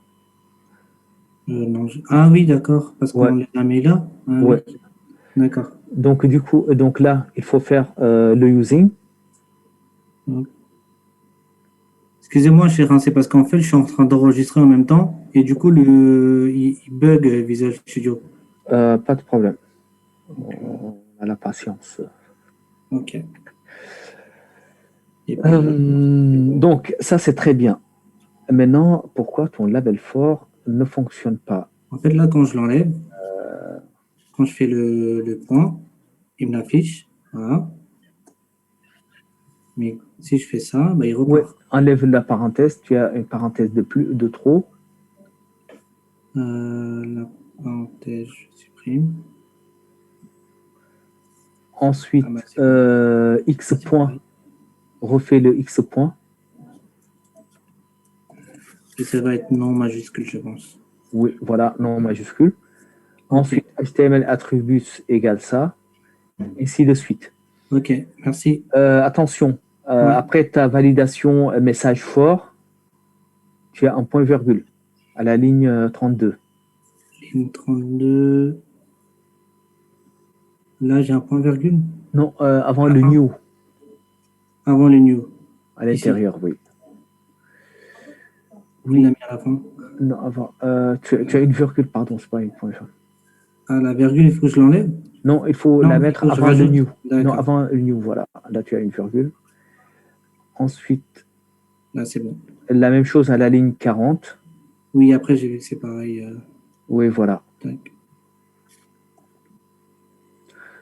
Speaker 9: Non, Ah oui, d'accord. Parce qu'on l'a mis là. Ah, oui. D'accord.
Speaker 1: Donc, du coup, là, il faut faire le using.
Speaker 9: Excusez-moi, cher, c'est parce qu'en fait, je suis en train d'enregistrer en même temps et du coup, il bug Visual Studio.
Speaker 1: Pas de problème. On a la patience.
Speaker 9: Ok.
Speaker 1: Donc, ça, c'est très bien. Maintenant, pourquoi ton label fort ne fonctionne pas?
Speaker 9: En fait, là, quand je l'enlève, quand je fais le point, il me l'affiche. Voilà. Mais si je fais ça, bah, il repart.
Speaker 1: Ouais, enlève la parenthèse. Tu as une parenthèse de trop.
Speaker 9: La parenthèse, je supprime.
Speaker 1: Ensuite, X point. Refais le X point.
Speaker 9: Et ça va être non majuscule, je pense.
Speaker 1: Oui, voilà, non majuscule. Ensuite, HTML attributes égale ça. Ainsi de suite.
Speaker 9: Ok, merci.
Speaker 1: Attention, après ta validation message fort, tu as un point virgule à la ligne 32.
Speaker 9: Ligne 32. Là, j'ai un point virgule.
Speaker 1: Non, avant le new.
Speaker 9: Avant le new.
Speaker 1: À l'intérieur, oui.
Speaker 9: Oui, il l'a mis à la fin.
Speaker 1: Non, avant. Tu as une virgule, pardon, c'est pas une point virgule.
Speaker 9: Ah, la virgule, il faut que je l'enlève?
Speaker 1: Non, il faut la mettre avant le new. Non, avant le new, voilà. Là, tu as une virgule. Ensuite.
Speaker 9: Là, c'est bon.
Speaker 1: La même chose à la ligne 40.
Speaker 9: Oui, après, j'ai vu que c'est pareil.
Speaker 1: Oui, voilà.
Speaker 9: Tac.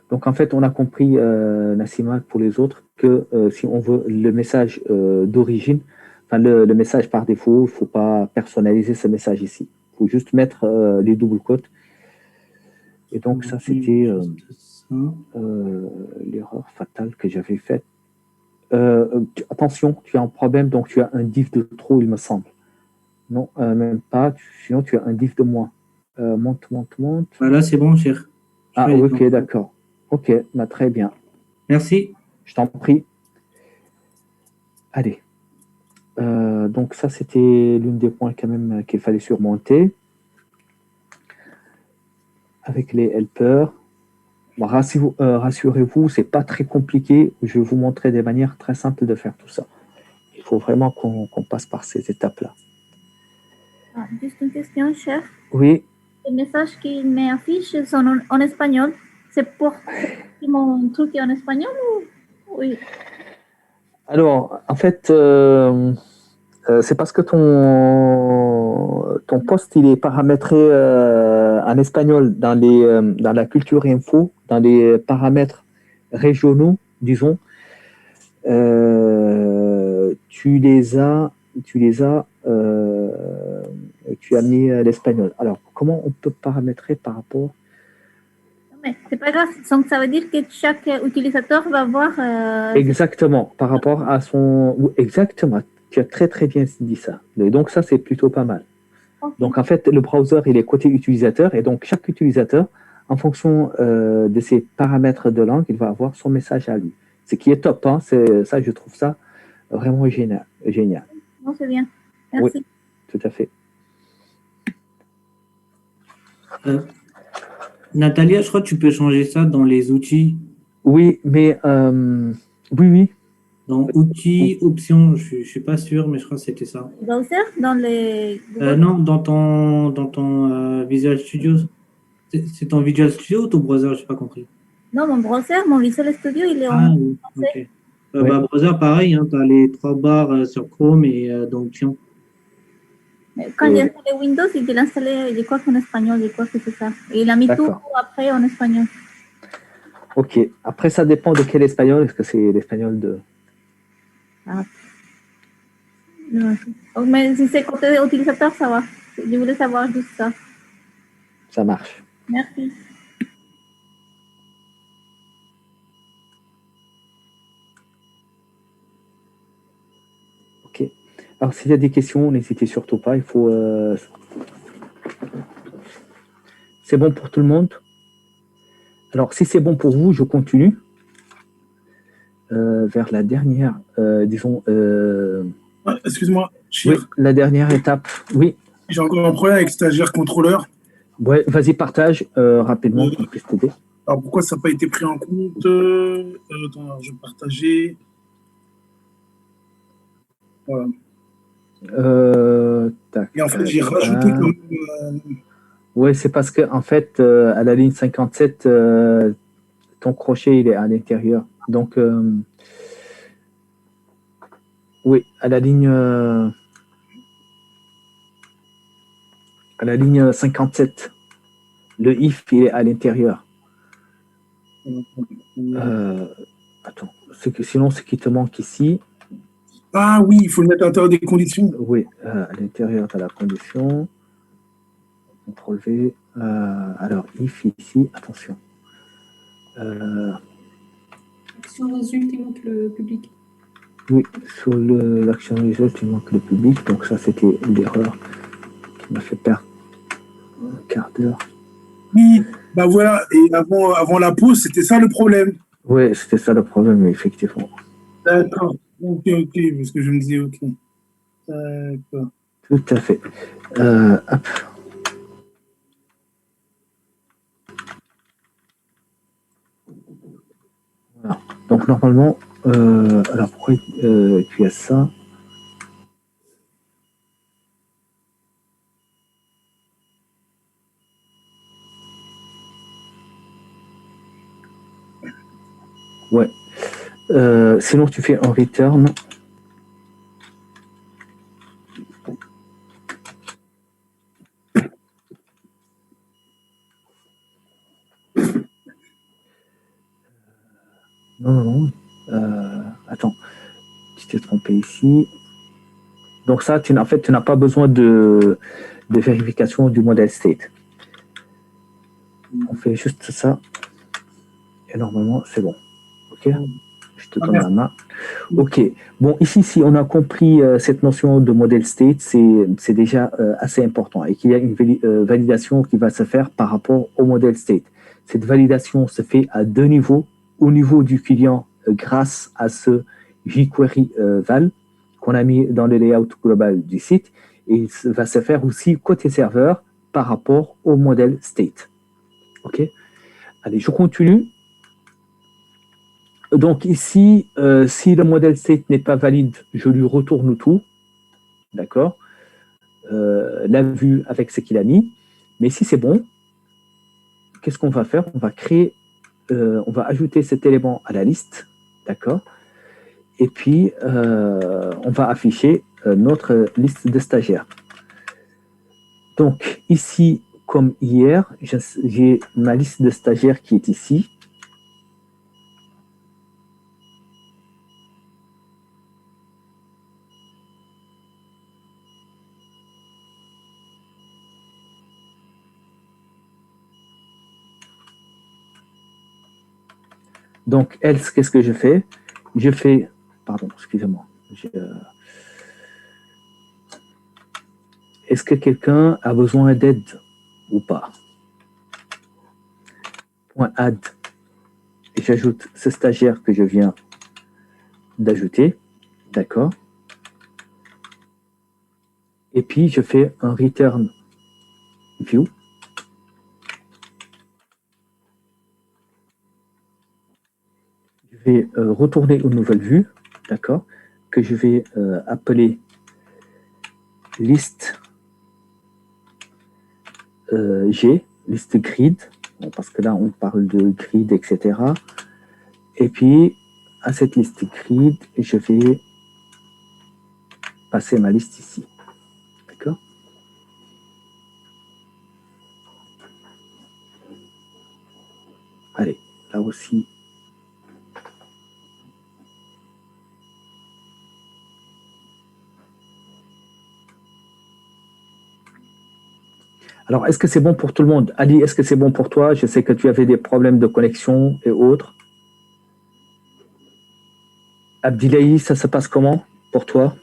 Speaker 1: Donc, en fait, on a compris, Nassima, pour les autres, que si on veut le message d'origine, enfin, le message par défaut, il ne faut pas personnaliser ce message ici. Il faut juste mettre les doubles quotes. Et donc, ça, c'était l'erreur fatale que j'avais faite. Attention, tu as un problème, donc tu as un div de trop, il me semble. Non, même pas. Sinon, tu as un div de moins. Monte.
Speaker 9: Voilà, c'est bon, cher.
Speaker 1: Ah, ok, d'accord. Ok, bah, très bien.
Speaker 9: Merci.
Speaker 1: Je t'en prie. Allez. Donc, ça, c'était l'une des points quand même qu'il fallait surmonter. Avec les helpers. Bon, rassurez-vous, c'est pas très compliqué. Je vais vous montrer des manières très simples de faire tout ça. Il faut vraiment qu'on passe par ces étapes-là.
Speaker 7: Ah, juste une question, chef.
Speaker 1: Oui.
Speaker 7: Les messages qui m'affichent sont en espagnol. C'est pour que mon truc est en espagnol ou oui?
Speaker 1: Alors, en fait, c'est parce que ton poste il est paramétré en espagnol dans la culture info, dans les paramètres régionaux, disons. Tu as mis l'espagnol. Alors, comment on peut paramétrer par rapport?
Speaker 7: Mais c'est pas grave. Donc, ça veut dire que chaque utilisateur va voir.
Speaker 1: Exactement, par rapport à son. Exactement, tu as très très bien dit ça. Et donc, ça, c'est plutôt pas mal.
Speaker 7: Okay.
Speaker 1: Donc, en fait, le browser, il est côté utilisateur. Et donc, chaque utilisateur, en fonction de ses paramètres de langue, il va avoir son message à lui. Ce qui est top. Hein, ça, je trouve ça vraiment génial.
Speaker 7: Non, c'est bien. Merci.
Speaker 1: Oui, tout à fait.
Speaker 9: Natalia, je crois que tu peux changer ça dans les outils.
Speaker 1: Oui, mais oui.
Speaker 9: Dans outils, options, je ne suis pas sûr, mais je crois que c'était ça.
Speaker 7: Browser dans les.
Speaker 9: Non, dans ton Visual Studio. C'est ton Visual Studio ou ton browser? Je n'ai pas compris.
Speaker 7: Non, mon browser, mon Visual Studio, il est
Speaker 9: en français. Okay. Oui. Browser, pareil, hein, tu as les 3 barres sur Chrome et dans options.
Speaker 7: Quand j'ai installé Windows, il l'a installé, je crois qu'en espagnol, je crois que c'est ça. Et il a mis tout après en espagnol.
Speaker 1: Ok. Après, ça dépend de quel espagnol. Est-ce que c'est l'espagnol de...
Speaker 7: Ah. Non. Mais si c'est côté utilisateur, ça va. Je voulais savoir juste ça.
Speaker 1: Ça marche.
Speaker 7: Merci.
Speaker 1: Ok. Alors, s'il y a des questions, n'hésitez surtout pas. Il faut... C'est bon pour tout le monde? Alors, si c'est bon pour vous, je continue vers la dernière, disons...
Speaker 6: Excuse-moi.
Speaker 1: Oui, la dernière étape. Oui.
Speaker 6: J'ai encore un problème avec stagiaire contrôleur.
Speaker 1: Ouais, vas-y, partage rapidement qu'on puisse t'aider.
Speaker 6: Alors, pourquoi ça n'a pas été pris en compte? Attends, je vais partager. Voilà. Et en fait, j'ai rajouté comme...
Speaker 1: Oui, c'est parce que en fait, à la ligne 57, ton crochet, il est à l'intérieur. Donc, oui, à la ligne 57, le if, il est à l'intérieur. Attends, sinon, ce qui te manque ici...
Speaker 6: Ah oui, il faut le mettre à l'intérieur des conditions.
Speaker 1: Oui, à l'intérieur de la condition. CTRL V. Alors, if ici, attention.
Speaker 3: Action résulte, il manque le public.
Speaker 1: Oui, sur l'action résulte, il manque le public. Donc ça, c'était l'erreur qui m'a fait perdre un quart d'heure.
Speaker 6: Oui, bah voilà. Et avant la pause, c'était ça le problème.
Speaker 1: Oui, c'était ça le problème, effectivement.
Speaker 6: D'accord. Ok, parce que je me disais, ok. D'accord.
Speaker 1: Tout à fait. Hop. normalement, alors pourquoi tu as ça? Ouais. Sinon, tu fais un return. Non. Attends, tu t'es trompé ici. Donc ça, en fait, tu n'as pas besoin de vérification du modèle state. On fait juste ça. Et normalement, c'est bon. OK? Je te donne la main. OK. Bon, ici, si on a compris cette notion de modèle state, c'est déjà assez important et qu'il y a une validation qui va se faire par rapport au modèle state. Cette validation se fait à deux niveaux. Au niveau du client, grâce à ce jQuery val qu'on a mis dans le layout global du site. Et il va se faire aussi côté serveur par rapport au modèle state. OK? Allez, je continue. Donc ici, si le modèle state n'est pas valide, je lui retourne tout. D'accord? La vue avec ce qu'il a mis. Mais si c'est bon, qu'est-ce qu'on va faire? On va créer, on va ajouter cet élément à la liste. D'accord? Et puis, on va afficher notre liste de stagiaires. Donc ici, comme hier, j'ai ma liste de stagiaires qui est ici. Donc, else, qu'est-ce que je fais? Je fais, pardon, excusez-moi. Est-ce que quelqu'un a besoin d'aide ou pas? Point add. Et j'ajoute ce stagiaire que je viens d'ajouter. D'accord. Et puis, je fais un return view. Je vais retourner une nouvelle vue. D'accord. Que je vais appeler liste G, liste grid. Bon, parce que là, on parle de grid, etc. Et puis, à cette liste grid, je vais passer ma liste ici. D'accord? Allez, là aussi. Alors, est-ce que c'est bon pour tout le monde? Ali, est-ce que c'est bon pour toi? Je sais que tu avais des problèmes de connexion et autres. Abdilaï, ça se passe comment pour toi?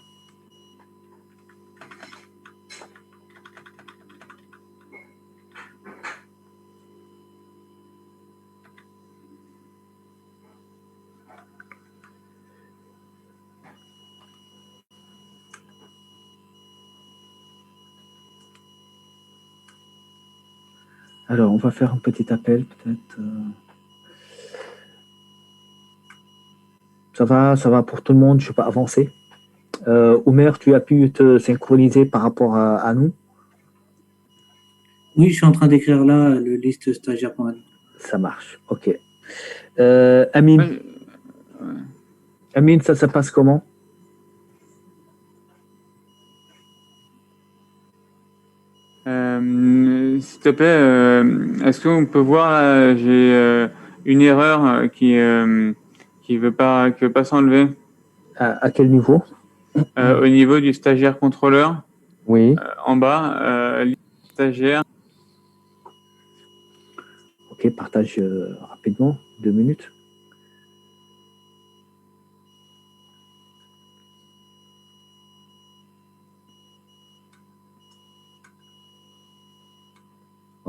Speaker 1: Alors, on va faire un petit appel, peut-être. Ça va pour tout le monde, je ne peux pas avancer. Omer, tu as pu te synchroniser par rapport à nous?
Speaker 9: Oui, je suis en train d'écrire là le liste stagiaire.
Speaker 1: Ça marche, ok. Amine, Amine, ça se passe comment?
Speaker 5: S'il te plaît, est-ce qu'on peut voir là, j'ai une erreur qui veut pas s'enlever.
Speaker 1: À quel niveau?
Speaker 5: Au niveau du stagiaire contrôleur.
Speaker 1: Oui.
Speaker 5: En bas, stagiaire.
Speaker 1: Ok, partage rapidement, 2 minutes.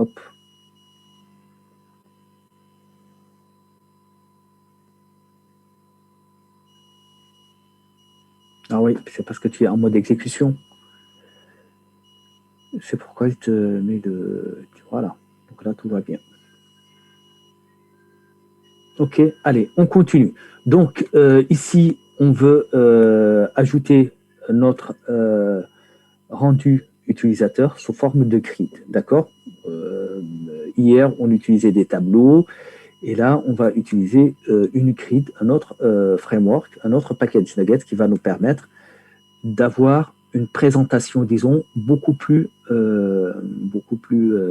Speaker 1: Hop. Ah oui, c'est parce que tu es en mode exécution. C'est pourquoi il te met le... Voilà. Donc là, tout va bien. OK, allez, on continue. Donc, ici, on veut ajouter notre rendu utilisateur sous forme de grid, d'accord? Hier, on utilisait des tableaux, et là, on va utiliser une grid, un autre framework, un autre package Nuggets qui va nous permettre d'avoir une présentation, disons, beaucoup plus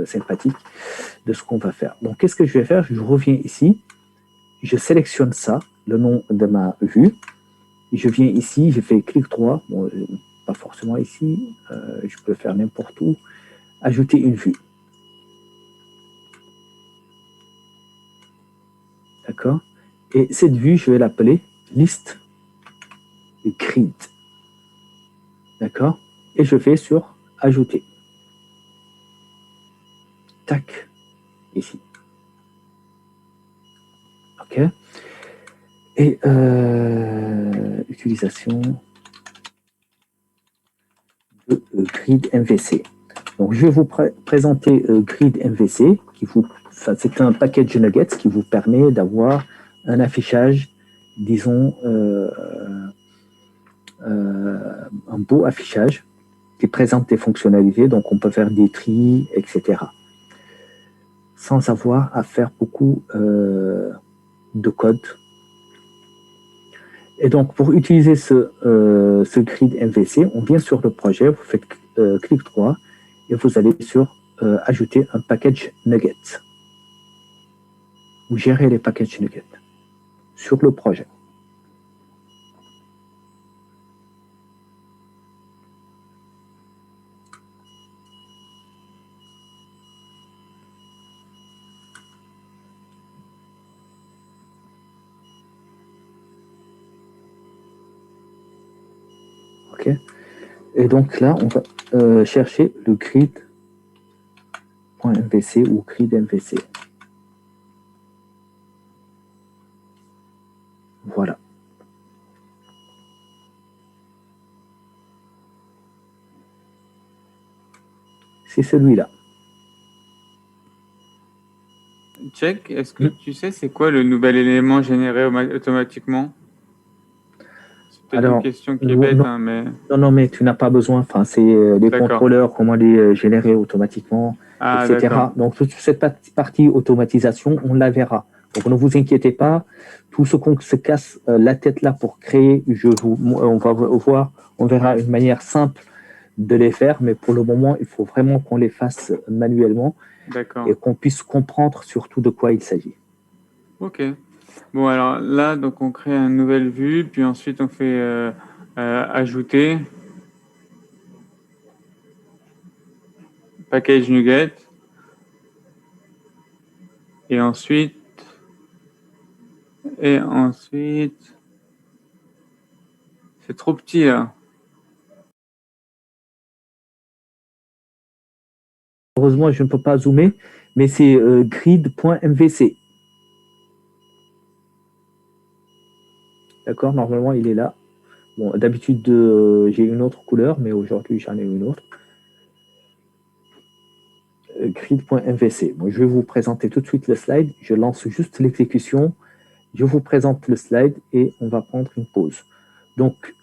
Speaker 1: sympathique de ce qu'on va faire. Donc, qu'est-ce que je vais faire? Je reviens ici, je sélectionne ça, le nom de ma vue, je viens ici, je fais clic droit, bon, pas forcément ici, je peux le faire n'importe où, ajouter une vue. D'accord? Et cette vue, je vais l'appeler liste grid. D'accord? Et je fais sur ajouter. Tac, ici. OK? Et utilisation de grid MVC. Donc, je vais vous présenter grid MVC, c'est un package Nuggets qui vous permet d'avoir un affichage, disons, un beau affichage qui présente des fonctionnalités, donc on peut faire des tris, etc. Sans avoir à faire beaucoup de code. Et donc, pour utiliser ce grid MVC, on vient sur le projet, vous faites clic droit et vous allez sur ajouter un package Nugget. Vous gérez les packages Nugget sur le projet. OK. Et donc là, on va chercher le grid.mvc ou grid MVC. Voilà. C'est celui-là.
Speaker 5: Check, est-ce que tu sais c'est quoi le nouvel élément généré automatiquement? C'est peut-être une question qui est bête,
Speaker 1: non,
Speaker 5: mais...
Speaker 1: Non, mais tu n'as pas besoin. Enfin, c'est les contrôleurs, comment les générer automatiquement, etc. Donc, toute cette partie automatisation, on la verra. Donc, ne vous inquiétez pas. Tout ce qu'on se casse la tête là pour créer, on va voir, on verra une manière simple de les faire, mais pour le moment, il faut vraiment qu'on les fasse manuellement et qu'on puisse comprendre surtout de quoi il s'agit.
Speaker 5: Ok. Bon, alors là, donc on crée une nouvelle vue, puis ensuite on fait ajouter package Nugget, et ensuite, c'est trop petit là.
Speaker 1: Heureusement, je ne peux pas zoomer, mais c'est grid.mvc. D'accord, normalement, il est là. Bon, d'habitude, j'ai une autre couleur, mais aujourd'hui, j'en ai une autre. Grid.mvc. Bon, je vais vous présenter tout de suite le slide. Je lance juste l'exécution. Je vous présente le slide et on va prendre une pause. Donc,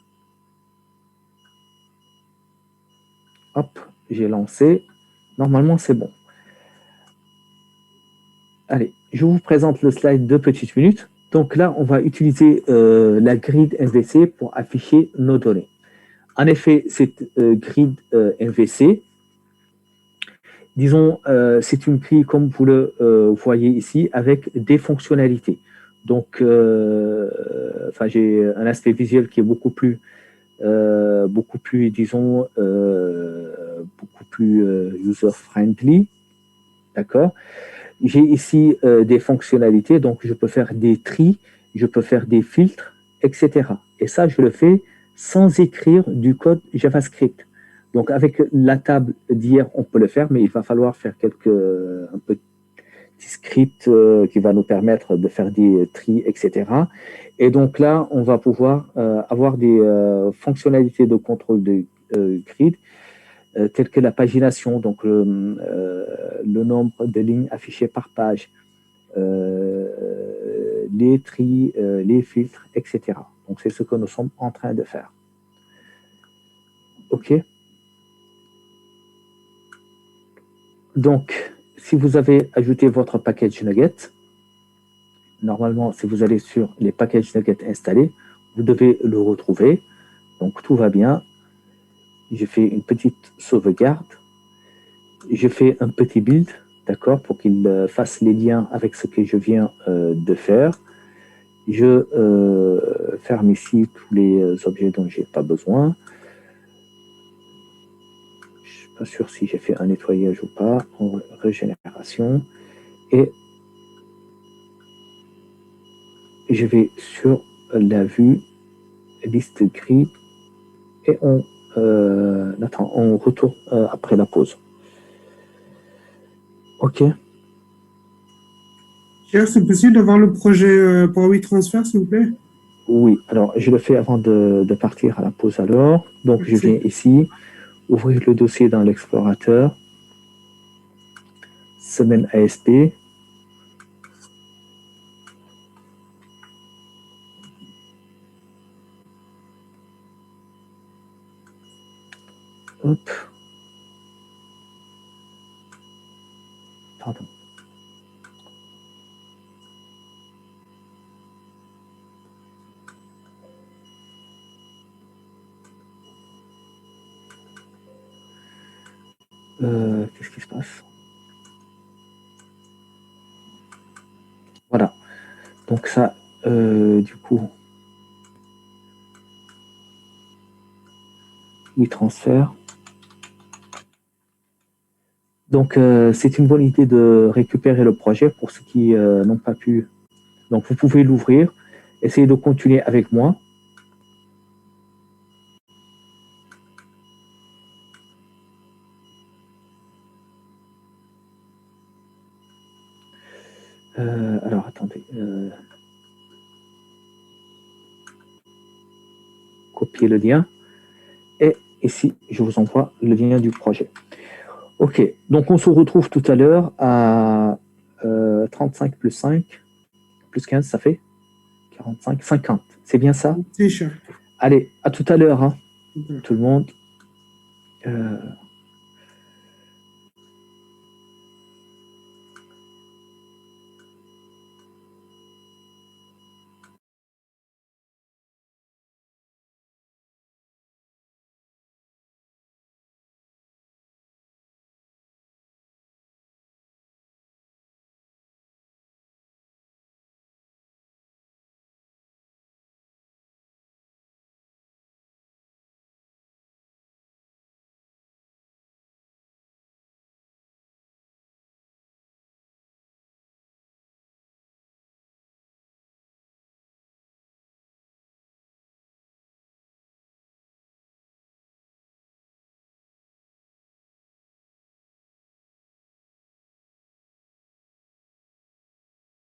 Speaker 1: hop, j'ai lancé. Normalement, c'est bon. Allez, je vous présente le slide 2 petites minutes. Donc là, on va utiliser la grid MVC pour afficher nos données. En effet, cette grid MVC, disons, c'est une grille comme vous le voyez ici, avec des fonctionnalités. Donc, j'ai un aspect visuel qui est beaucoup plus, disons, beaucoup plus user-friendly. D'accord? J'ai ici des fonctionnalités, donc je peux faire des tris, je peux faire des filtres, etc. Et ça, je le fais sans écrire du code JavaScript. Donc, avec la table d'hier, on peut le faire, mais il va falloir faire un petit script qui va nous permettre de faire des tris, etc. Et donc là, on va pouvoir avoir des fonctionnalités de contrôle de grid telles que la pagination, donc le nombre de lignes affichées par page, les tris, les filtres, etc. Donc, c'est ce que nous sommes en train de faire. OK. Donc, si vous avez ajouté votre package Nugget, normalement, si vous allez sur les packages Nugget installés, vous devez le retrouver. Donc, tout va bien. Je fais une petite sauvegarde. Je fais un petit build, d'accord, pour qu'il fasse les liens avec ce que je viens de faire. Je ferme ici tous les objets dont je n'ai pas besoin. Je ne suis pas sûr si j'ai fait un nettoyage ou pas, en régénération. Et je vais sur la vue, liste gris, et on retourne après la pause. OK.
Speaker 10: Cher, c'est possible d'avoir le projet pour WeTransfer, s'il vous plaît?
Speaker 1: Oui, alors je le fais avant de partir à la pause alors. Donc je viens ici, ouvrir le dossier dans l'explorateur, semaine ASP. Hop. Pardon. Qu'est-ce qui se passe? Voilà. Donc ça, du coup, il transfère. Donc, c'est une bonne idée de récupérer le projet pour ceux qui n'ont pas pu. Donc, vous pouvez l'ouvrir. Essayez de continuer avec moi. Alors, attendez. Copier le lien. Et ici, je vous envoie le lien du projet. OK. Donc, on se retrouve tout à l'heure à 35 plus 5, plus 15, ça fait 45, 50. C'est bien ça?
Speaker 10: C'est cher.
Speaker 1: Allez, à tout à l'heure, hein, tout le monde.